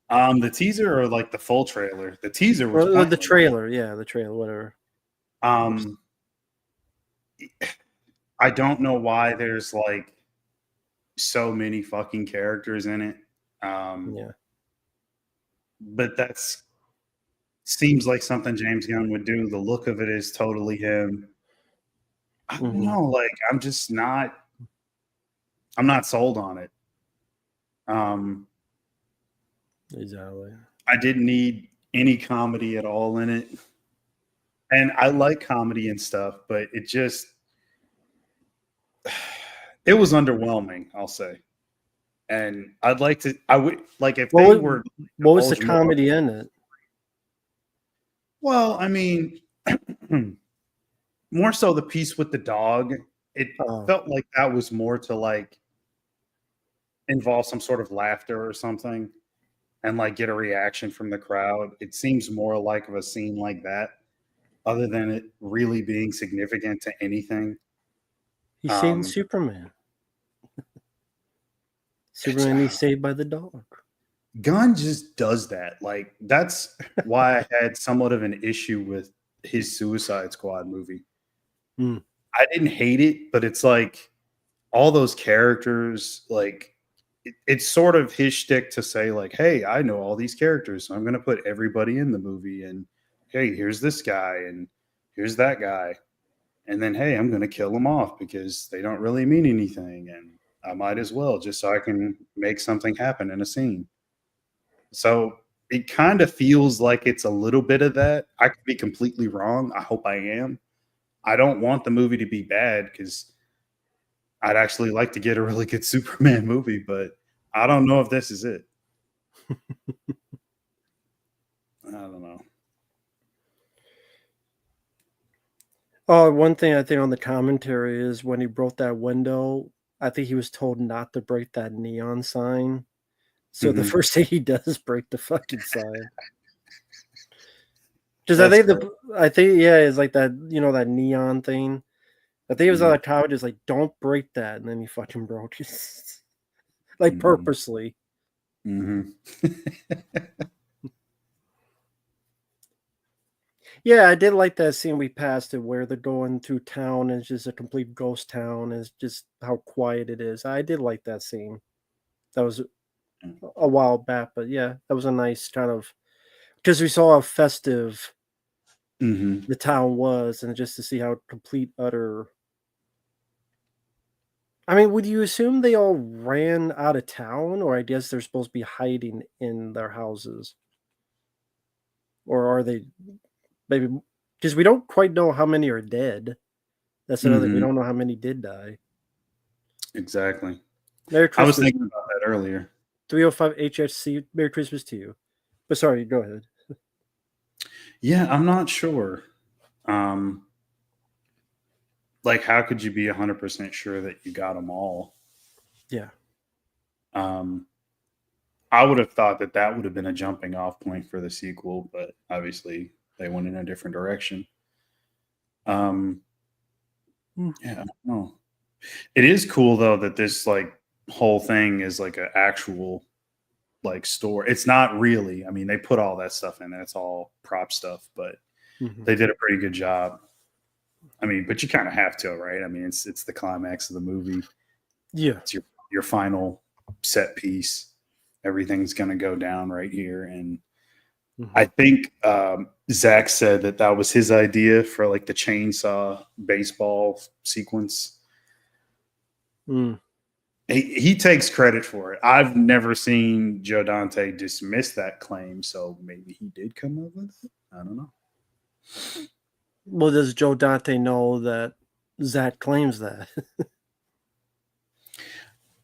The teaser or like the full trailer? The teaser was Or the trailer, yeah, the trailer, whatever. I don't know why there's like so many fucking characters in it. Yeah, but that's seems like something James Gunn would do. The look of it is totally him. I don't know, like I'm not sold on it. exactly. I didn't need any comedy at all in it. And I like comedy and stuff, but it was underwhelming, I'll say. And I would like if what was the divulge comedy in it? Well, I mean, more so the piece with the dog. It felt like that was more to like involve some sort of laughter or something and like get a reaction from the crowd. It seems more like of a scene like that, other than it really being significant to anything. He's saving Superman. Superman is saved by the dog. Gunn just does that. Like, that's why I had somewhat of an issue with his Suicide Squad movie. Mm. I didn't hate it, but it's like all those characters, like it's sort of his shtick to say, like, hey, I know all these characters, so I'm going to put everybody in the movie. And hey, here's this guy, and here's that guy. And then, hey, I'm going to kill them off because they don't really mean anything. And I might as well, just so I can make something happen in a scene. So it kind of feels like it's a little bit of that. I could be completely wrong. I hope I am. I don't want the movie to be bad because I'd actually like to get a really good Superman movie, but I don't know if this is it. I don't know. Oh, one thing I think on the commentary is when he broke that window, I think he was told not to break that neon sign. So the first thing he does is break the fucking sign. Because I think it's like that, that neon thing. I think it was on the comment, just like, don't break that, and then he fucking broke it, like purposely. Yeah, I did like that scene we passed it where they're going through town and it's just a complete ghost town. And it's just how quiet it is. I did like that scene. That was a while back, but yeah, that was a nice kind of, because we saw how festive the town was, and just to see how complete utter. I mean, would you assume they all ran out of town, or I guess they're supposed to be hiding in their houses, or are they maybe, because we don't quite know how many are dead. That's another thing. We don't know how many did die. Exactly. Merry Christmas. I was thinking about that earlier. 305 HHC, Merry Christmas to you. But sorry, go ahead. Yeah, I'm not sure. Like, how could you be 100% sure that you got them all? Yeah. I would have thought that would have been a jumping off point for the sequel, but obviously they went in a different direction. Yeah, I don't know. It is cool though that this like whole thing is like an actual like store. It's not really. I mean, they put all that stuff in there. It's all prop stuff, but they did a pretty good job. I mean, but you kind of have to, right? I mean, it's the climax of the movie. Yeah. It's your final set piece. Everything's going to go down right here. And I think Zach said that was his idea for like the chainsaw baseball sequence. He takes credit for it. I've never seen Joe Dante dismiss that claim, so maybe he did come up with it. I don't know. Well, does Joe Dante know that Zach claims that?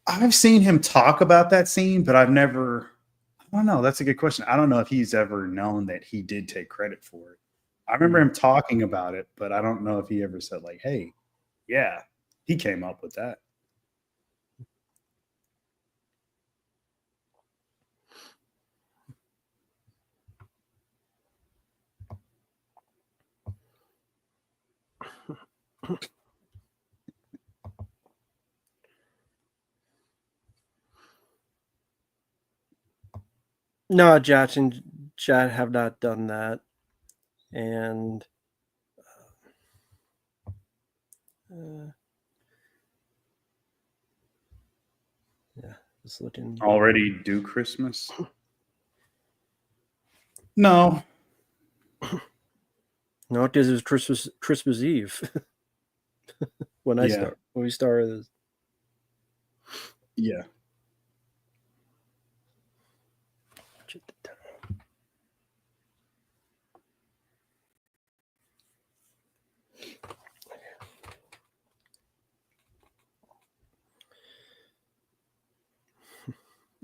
I've seen him talk about that scene, but I don't know. That's a good question. I don't know if he's ever known that he did take credit for it. I remember him talking about it, but I don't know if he ever said like, hey, yeah, he came up with that. No, Josh and Chad have not done that. And yeah, just looking. Already do Christmas? No. No, because it was Christmas Eve when we started this. Yeah.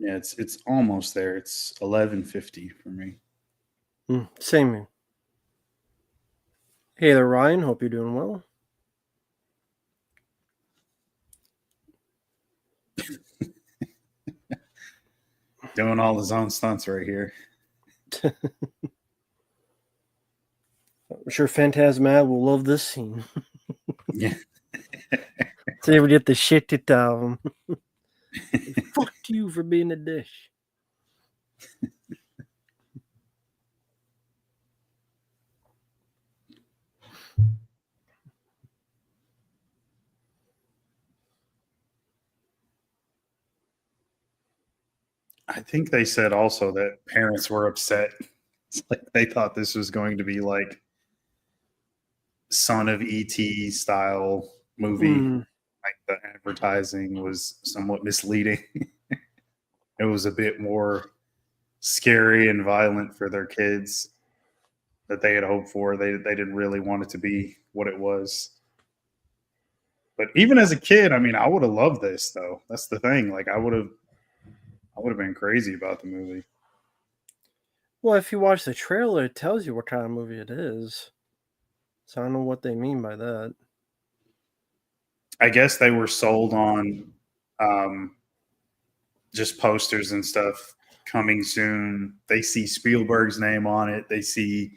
Yeah, it's almost there. It's 11:50 for me. Same here. Hey there, Ryan. Hope you're doing well. Doing all his own stunts right here. I'm sure Phantasmad will love this scene. Yeah. So they would get the shit to tell them. Fuck you for being a dish. I think they said also that parents were upset. It's like they thought this was going to be like Son of ET style movie. Like the advertising was somewhat misleading. It was a bit more scary and violent for their kids that they had hoped for. They didn't really want it to be what it was. But even as a kid, I mean, I would have loved this though. That's the thing. Like I would have been crazy about the movie. Well, if you watch the trailer, it tells you what kind of movie it is. So I don't know what they mean by that. I guess they were sold on just posters and stuff coming soon. They see Spielberg's name on it. They see,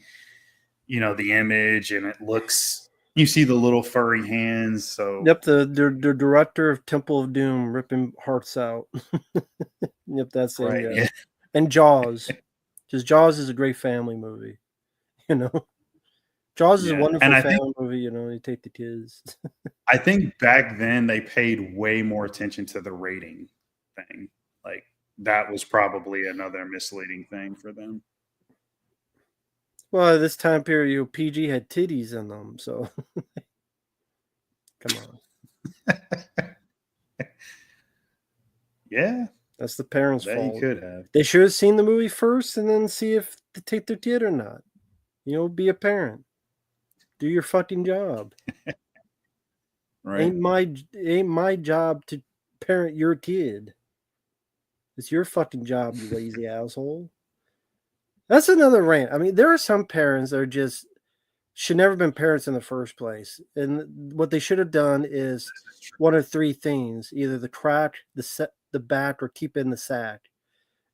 the image, and it looks. You see the little furry hands. So yep, the director of Temple of Doom ripping hearts out. Yep, that's it. right. Yeah. And Jaws, because Jaws is a great family movie. Jaws is a wonderful family movie. You take the kids. I think back then they paid way more attention to the rating thing. Like that was probably another misleading thing for them. Well, this time period, PG had titties in them, so come on. Yeah, that's the parents' that fault. You could have. They should have seen the movie first and then see if to take their kid or not. Be a parent. Do your fucking job. Right. Ain't my job to parent your kid. It's your fucking job, you lazy asshole. That's another rant. I mean, there are some parents that are just should never have been parents in the first place. And what they should have done is one of three things: either the crack, the back, or keep in the sack.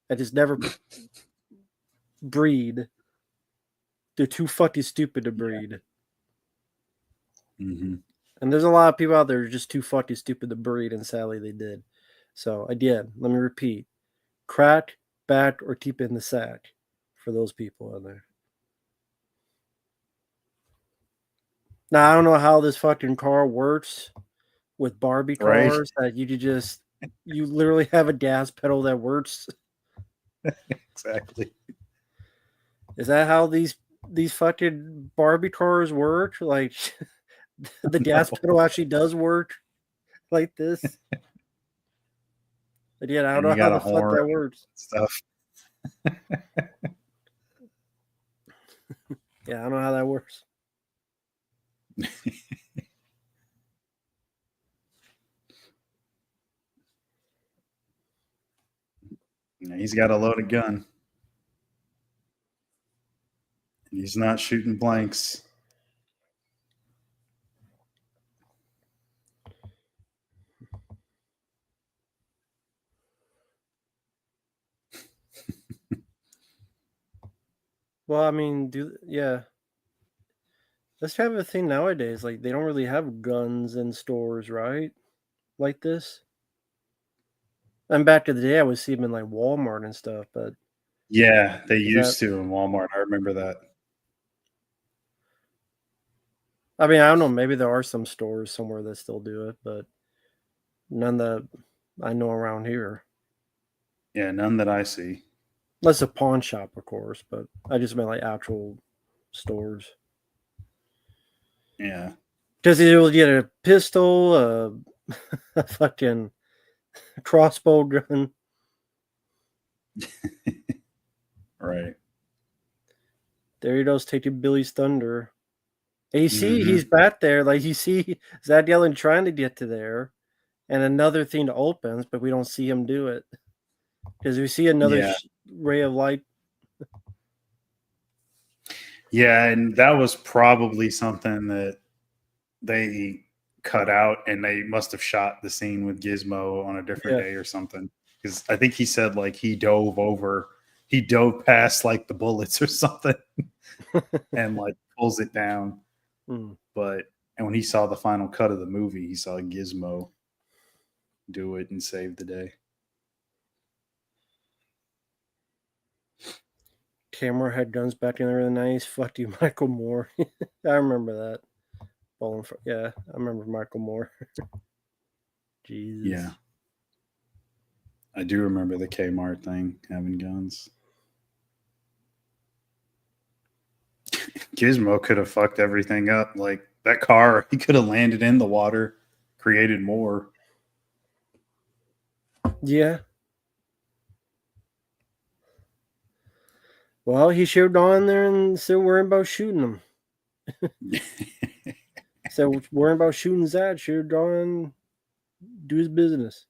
And just never breed. They're too fucking stupid to breed. Mm-hmm. And there's a lot of people out there who are just too fucking stupid to breed, and sadly they did. So again, let me repeat: crack, back, or keep in the sack for those people out there. Now I don't know how this fucking car works with Barbie cars that you literally have a gas pedal that works. Exactly. Is that how these fucking Barbie cars work? Like the gas pedal actually does work like this? But yeah, I don't know how the fuck that works. Stuff. Yeah, I don't know how that works. He's got a loaded gun. He's not shooting blanks. Well, I mean, let's have a thing nowadays. Like they don't really have guns in stores, right? Like this. And back in the day, I would see them in like Walmart and stuff, but yeah, they used to in Walmart. I remember that. I mean, I don't know. Maybe there are some stores somewhere that still do it, but none that I know around here. Yeah, none that I see. Unless a pawn shop, of course, but I just meant like actual stores. Yeah. Because you will get a pistol, a fucking crossbow gun. Right. There he goes, taking Billy's thunder. And you see, he's back there. Like you see Zad Yellen trying to get to there, and another thing opens, but we don't see him do it because we see another ray of light. Yeah, and that was probably something that they cut out, and they must have shot the scene with Gizmo on a different day or something. Because I think he said like he dove past like the bullets or something, and like pulls it down. But And when he saw the final cut of the movie, he saw Gizmo do it and save the day. Camera had guns back in the 90s. Fuck you, Michael Moore. I remember that. Yeah, I remember Michael Moore. Jesus. Yeah. I do remember the Kmart thing, having guns. Gizmo could have fucked everything up. Like that car, he could have landed in the water, created more. Yeah. Well, he should have gone there and still worrying about shooting him. So worrying about shooting Zad, should have gone do his business.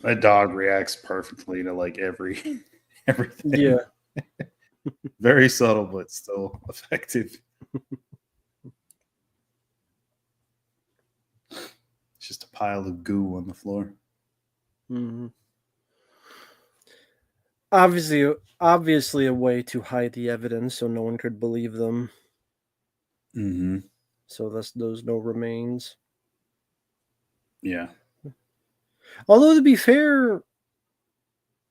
That dog reacts perfectly to like everything. Yeah. Very subtle, but still effective. It's just a pile of goo on the floor. Mm-hmm. Obviously a way to hide the evidence so no one could believe them. Mm-hmm. So thus those no remains. Yeah. Although to be fair,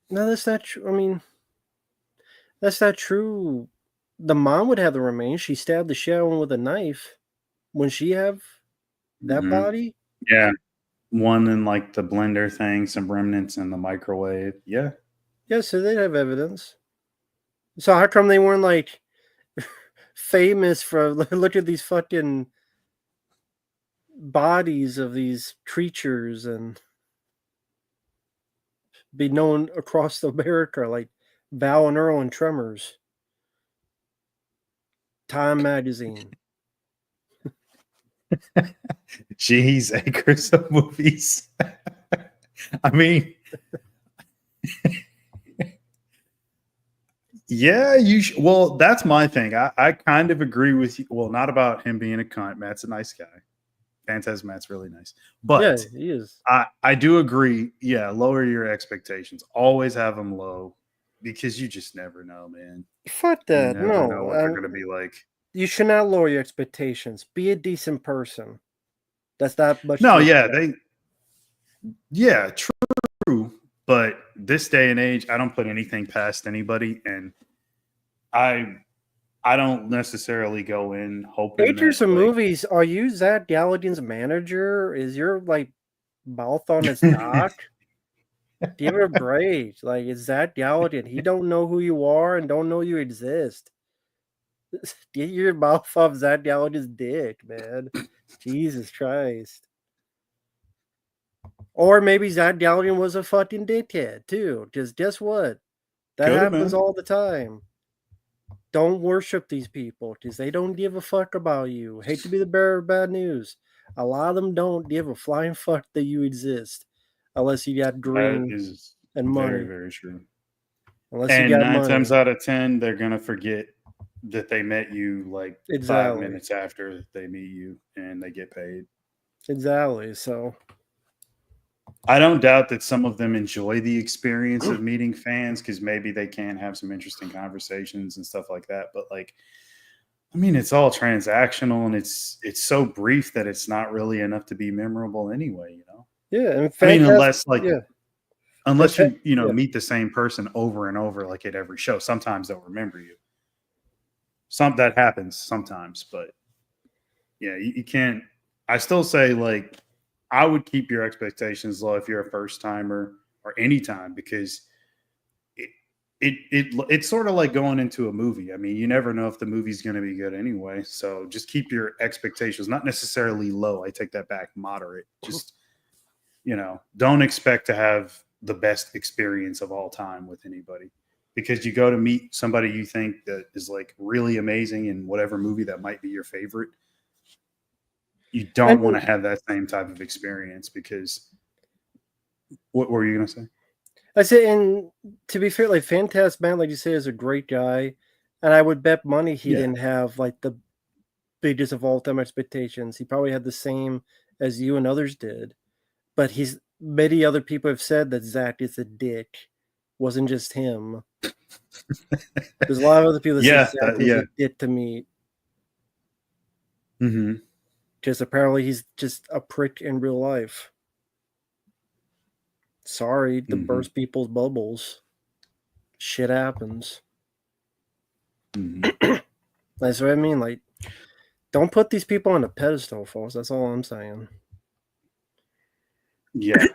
no, that's not true. I mean, that's not true. The mom would have the remains. She stabbed the shit out of him with a knife. Wouldn't she have that body? Yeah. One in like the blender thing, some remnants in the microwave. Yeah. Yeah, so they'd have evidence. So how come they weren't like famous for look at these fucking bodies of these creatures and be known across America like Val and Earl and Tremors, Time Magazine. Jeez, acres of movies. I mean, yeah, well, that's my thing. I kind of agree with you. Well, not about him being a cunt. Matt's a nice guy. Phantasm Matt's really nice. But Yeah, he is. I do agree. Yeah, lower your expectations. Always have them low because you just never know, man. Fuck You that. never know No, what they're going to be like. you should not lower your expectations. Be a decent person. That's not much. No, yeah, true. But this day and age, I don't put anything past anybody, and I don't necessarily go in hoping. Pictures that, of like, movies. Are you Zach Galligan's manager? Is your like mouth on his cock? Give it a break. Like it's Zach Galligan. He don't know who you are and don't know you exist. Get your mouth off Zach Galligan's dick, man. Jesus Christ. Or maybe Zach Galligan was a fucking dickhead too. Because guess what? That Could've happens been. all the time. Don't worship these people because they don't give a fuck about you. Hate to be the bearer of bad news. A lot of them don't give a flying fuck that you exist. Unless you got That green is and money. very, very true. Unless you And got 9 money. times out of 10, they're gonna forget that they met you like Exactly. 5 minutes after they meet you, and they get paid. Exactly. So I don't doubt that some of them enjoy the experience of meeting fans because maybe they can have some interesting conversations and stuff like that. But like, I mean, it's all transactional, and it's so brief that it's not really enough to be memorable anyway. You know? yeah, and I mean, unless you yeah. meet the same person over and over, like at every show. Sometimes they'll remember you. That happens sometimes, but yeah, you can't. I still say, like, I would keep your expectations low if you're a first timer or any time, because it's sort of like going into a movie. I mean, you never know if the movie's going to be good anyway. So just keep your expectations not necessarily low. I take that back, moderate. Just, don't expect to have the best experience of all time with anybody, because you go to meet somebody you think that is like really amazing in whatever movie that might be your favorite. You don't want to have that same type of experience, because what were you going to say? I say, and to be fair, like Phantasm Man, like you say, is a great guy, and I would bet money he didn't have like the biggest of all time expectations. He probably had the same as you and others did, but he's many other people have said that Zach is a dick. Wasn't just him. There's a lot of other people that said Zach was a dick to me. Mm-hmm. Because apparently he's just a prick in real life. Sorry to burst people's bubbles. Shit happens. Mm-hmm. That's what I mean. Like, don't put these people on a pedestal, folks. That's all I'm saying. Yeah.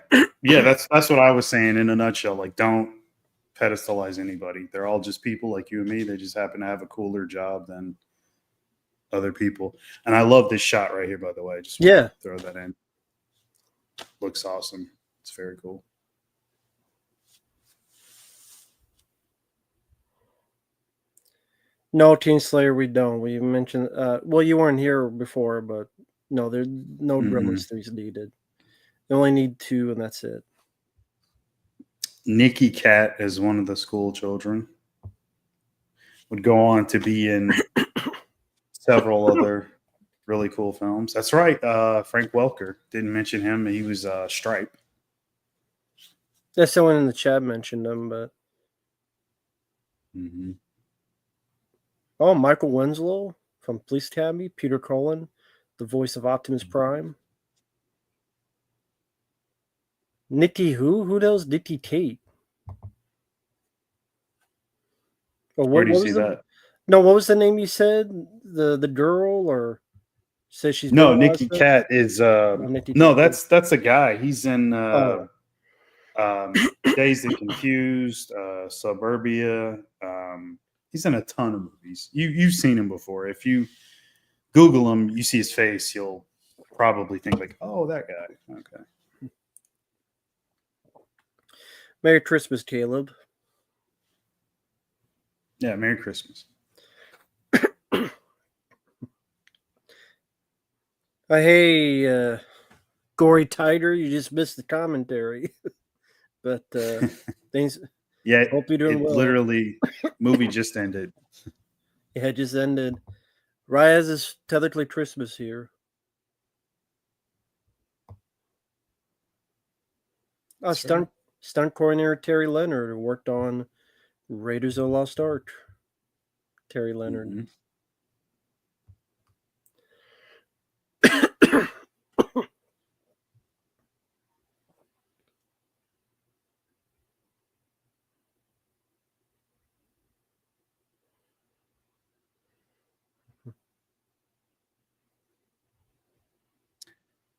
Yeah, that's what I was saying in a nutshell. Like, don't pedestalize anybody. They're all just people like you and me. They just happen to have a cooler job than other people. And I love this shot right here, by the way. Just want to throw that in. Looks awesome. It's very cool. No, Teen Slayer, we don't. We mentioned, well, you weren't here before, but no, there's no Gremlins 3s needed. You only need 2, and that's it. Nikki Cat is one of the school children. Would go on to be in several other really cool films. That's right. Frank Welker. Didn't mention him. He was Stripe. Yeah, someone in the chat mentioned him, but. Mm-hmm. Oh, Michael Winslow from Police Academy. Peter Cullen, the voice of Optimus Prime. Nikki who? Who knows Nikki Tate? Or Where do you see that? No, what was the name you said? The girl, or says she's no Nikki Cat is no, that's a guy. He's in Dazed and Confused, Suburbia. He's in a ton of movies. You've seen him before. If you Google him, you see his face, you'll probably think like, oh, that guy. Okay. Merry Christmas, Caleb. Yeah, Merry Christmas. Hey, Gory Tighter, you just missed the commentary. But things. Yeah, hope you're doing well. Literally, movie just ended. Yeah, it just ended. Right as it's technically Christmas here. Stunt coordinator Terry Leonard, who worked on Raiders of the Lost Ark. Terry Leonard. Mm-hmm.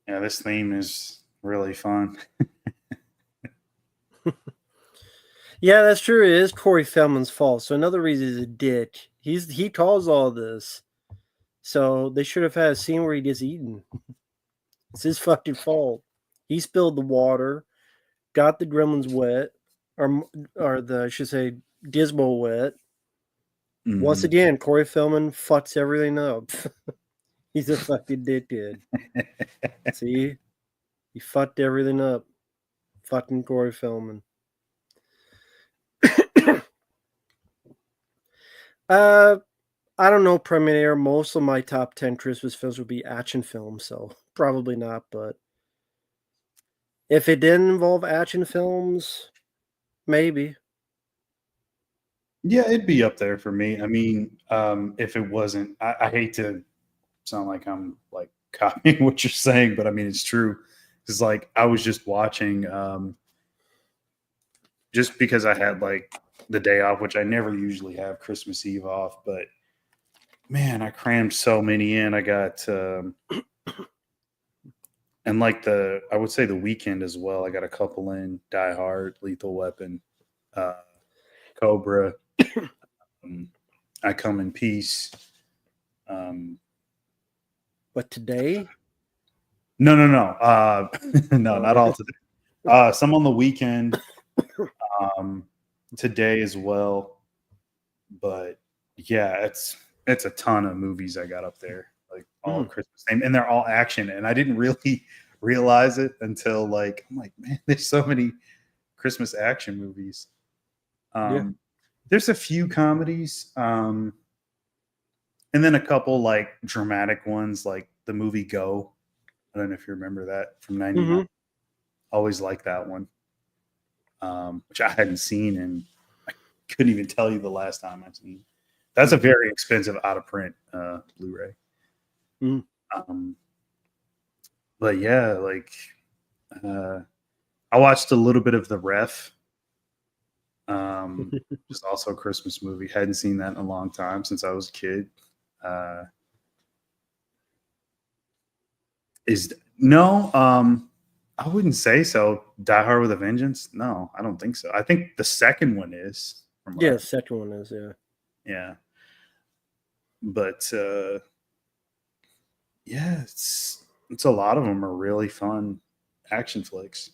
Yeah, this theme is really fun. Yeah, that's true. It is Corey Feldman's fault. So another reason he's a dick. He caused all this. So they should have had a scene where he gets eaten. It's his fucking fault. He spilled the water, got the gremlins wet, or I should say, Gizmo wet. Mm-hmm. Once again, Corey Feldman fucks everything up. He's a fucking dickhead. See? He fucked everything up. Fucking Corey Feldman. I don't know, Predminator. Most of my top 10 Christmas films would be action films, so probably not, but if it didn't involve action films, maybe. Yeah, it'd be up there for me. I mean, if it wasn't, I hate to sound like I'm like copying what you're saying, but I mean, it's true. It's like I was just watching, just because I had like the day off, which I never usually have Christmas Eve off, but man, I crammed so many in. I got, and like I would say the weekend as well. I got a couple in: Die Hard, Lethal Weapon, Cobra, I Come in Peace. But today? No. No, not all today. Some on the weekend. Today as well. But yeah, it's a ton of movies I got up there, like all Christmas themed, and they're all action. And I didn't really realize it until like I'm like, man, there's so many Christmas action movies. There's a few comedies, and then a couple like dramatic ones, like the movie Go. I don't know if you remember that from '99. Always liked that one, which I hadn't seen, and I couldn't even tell you the last time I've seen. That's a very expensive out of print Blu-ray. Mm. But yeah, like I watched a little bit of The Ref. Just also a Christmas movie. Hadn't seen that in a long time since I was a kid. I wouldn't say so. Die Hard with a Vengeance? No, I don't think so. I think the second one is. Yeah, the second one is, yeah. Yeah. But yeah, it's a lot of them are really fun action flicks.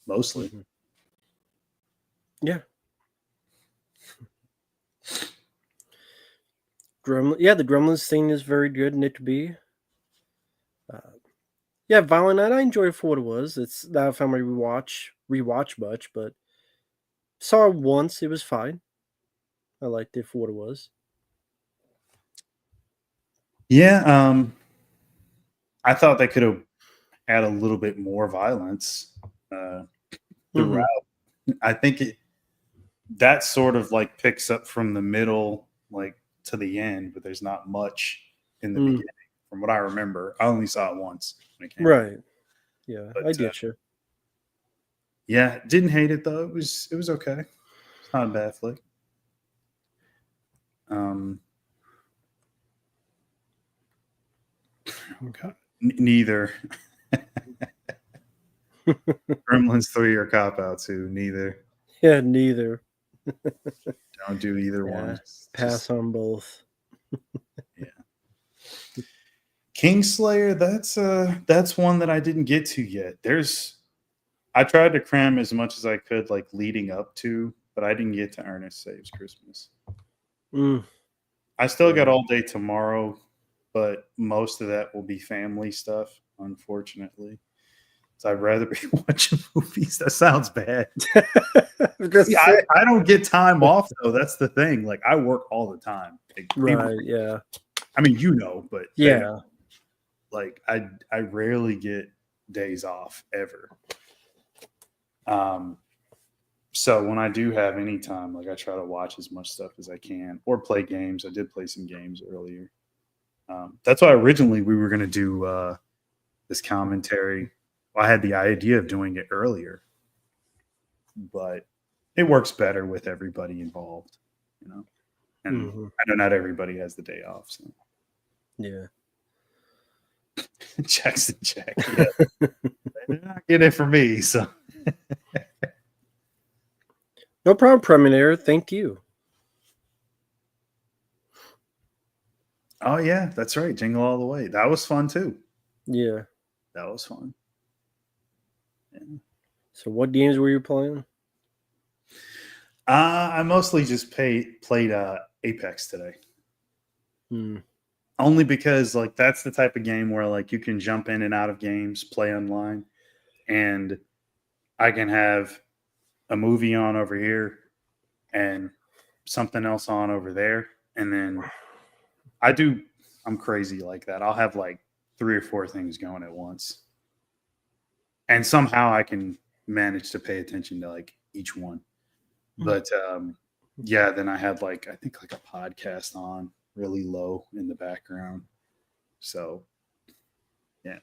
Mostly. Mm-hmm. Yeah. The Gremlins thing is very good, Nick B. Yeah, Violent Night I enjoyed it for what it was. It's not a film I rewatch much, but saw it once. It was fine. I liked it for what it was. Yeah, I thought they could have had a little bit more violence throughout. Mm-hmm. I think that sort of like picks up from the middle, like to the end, but there's not much in the beginning, from what I remember. I only saw it once when it came right. out. Yeah, but, I get you. Yeah, didn't hate it though. It was okay. It's not a bad flick. Oh God. Neither. Gremlins 3 or Cop Out 2. Neither. Yeah, neither. Don't do either one. Pass on both. Yeah. Kingslayer, that's one that I didn't get to yet. I tried to cram as much as I could, like leading up to, but I didn't get to Ernest Saves Christmas. I still got all day tomorrow, but most of that will be family stuff, unfortunately. So I'd rather be watching movies. That sounds bad. See, I don't get time off though. That's the thing. Like I work all the time. Like, right. Yeah. I mean, but yeah. Like I rarely get days off ever. So when I do have any time, like I try to watch as much stuff as I can or play games. I did play some games earlier. That's why originally we were going to do this commentary. Well, I had the idea of doing it earlier, but it works better with everybody involved, And I know not everybody has the day off. So. Yeah. Jackson Jack. Yeah. They did not get it for me, so. No problem, Predminator. Thank you. Oh yeah, that's right. Jingle All the Way. That was fun too. Yeah. That was fun. Yeah. So what games were you playing? I mostly just played Apex today. Only because like that's the type of game where like you can jump in and out of games, play online, and I can have a movie on over here and something else on over there, and then I'm crazy like that. I'll have like 3 or 4 things going at once, and somehow I can manage to pay attention to like each one. But yeah, then I had like I think like a podcast on really low in the background. So yeah,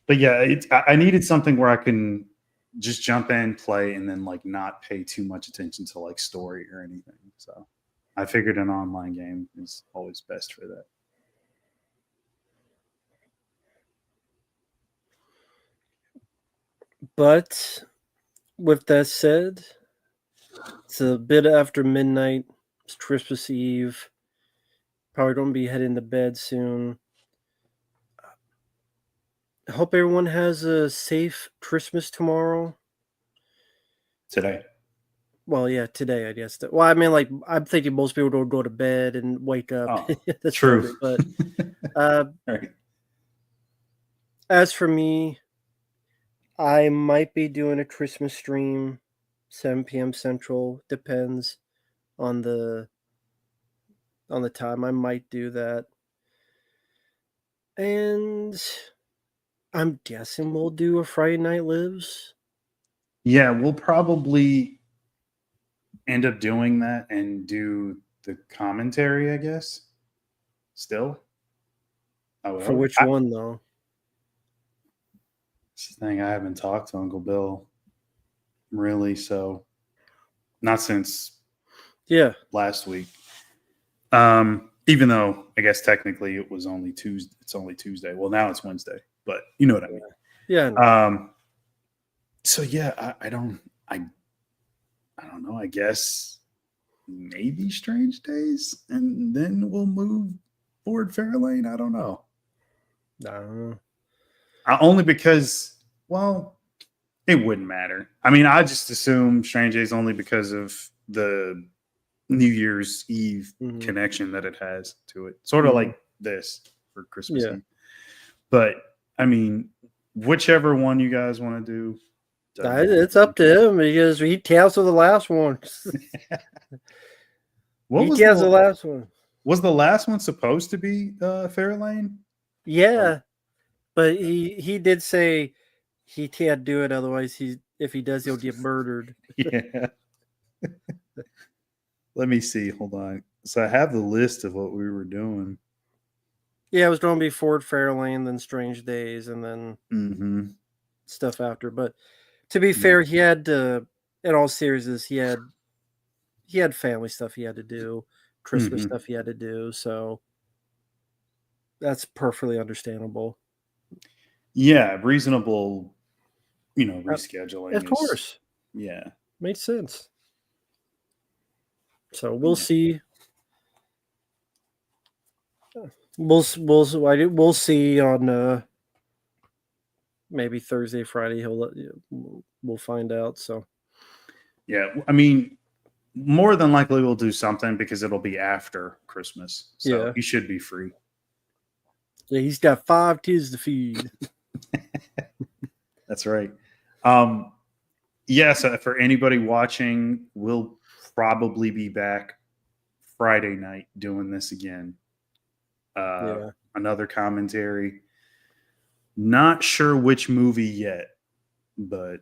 but yeah, I needed something where I can just jump in, play, and then like not pay too much attention to like story or anything. So I figured an online game is always best for that. But with that said, it's a bit after midnight. It's Christmas Eve. Probably going to be heading to bed soon. I hope everyone has a safe Christmas tomorrow. Today. Well, yeah, today, I guess. Well, I mean, like, I'm thinking most people don't go to bed and wake up. Oh, That's true. But right. As for me, I might be doing a Christmas stream, 7 p.m. Central. Depends on the time. I might do that. And I'm guessing we'll do a Friday Night Lives. Yeah, we'll probably end up doing that and do the commentary, I guess. Still, I would For hope. which one, though? It's the thing, I haven't talked to Uncle Bill really, so not since Yeah. last week. Even though I guess technically it was only Tuesday. It's only Tuesday. Well, now it's Wednesday, but you know what I mean. Yeah. So yeah, I don't know. I guess maybe Strange Days, and then we'll move forward Fairlane. I don't know. I don't know. Only because, well, it wouldn't matter. I mean, I just assume Strange Days only because of the New Year's Eve connection that it has to it. Sort of like this for Christmas Eve. But I mean, whichever one you guys want to do. It's up to him because he canceled the last one. What was the last one? Was the last one supposed to be Fairlane? Yeah, but he did say he can't do it. Otherwise, if he does, he'll get murdered. Yeah. Let me see. Hold on. So I have the list of what we were doing. Yeah, it was going to be Ford Fairlane, then Strange Days, and then stuff after. But to be fair, he had in all seriousness, he had family stuff he had to do, Christmas stuff he had to do. So that's perfectly understandable. Yeah, reasonable, rescheduling. Of course. Yeah. Makes sense. So we'll see. We'll see on maybe Thursday, Friday. We'll find out. So yeah, I mean, more than likely we'll do something because it'll be after Christmas. So he should be free. Yeah, he's got 5 kids to feed. That's right. So for anybody watching, we'll probably be back Friday night doing this again. Another commentary. Not sure which movie yet, but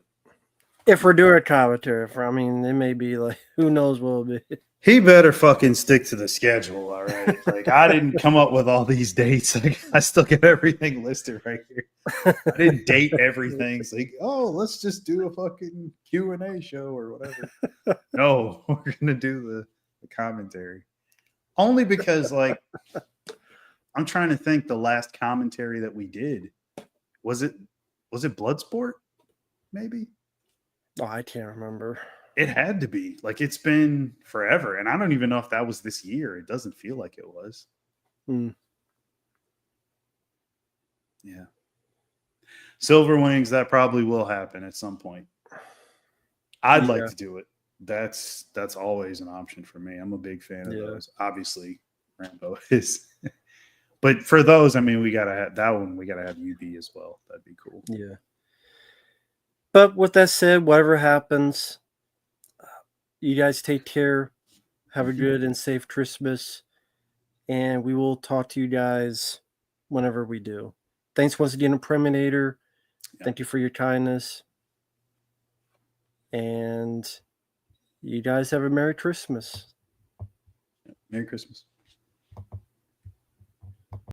if we're doing a commentary, it may be like, who knows what it'll be. He better fucking stick to the schedule, all right? Like, I didn't come up with all these dates. I still get everything listed right here. I didn't date everything. It's like, oh, let's just do a fucking Q&A show or whatever. No, we're going to do the commentary. Only because, like, I'm trying to think the last commentary that we did. Was it Bloodsport? Maybe? Oh, I can't remember. It had to be. Like, it's been forever. And I don't even know if that was this year. It doesn't feel like it was. Yeah. Silver Wings, that probably will happen at some point. I'd like to do it. That's always an option for me. I'm a big fan of those. Obviously, Rambo is. But for those, we got to have that one. We got to have UB as well. That'd be cool. Yeah. But with that said, whatever happens, you guys take care. Have a good and safe Christmas. And we will talk to you guys whenever we do. Thanks once again to Predminator. Yeah. Thank you for your kindness. And you guys have a Merry Christmas. Merry Christmas.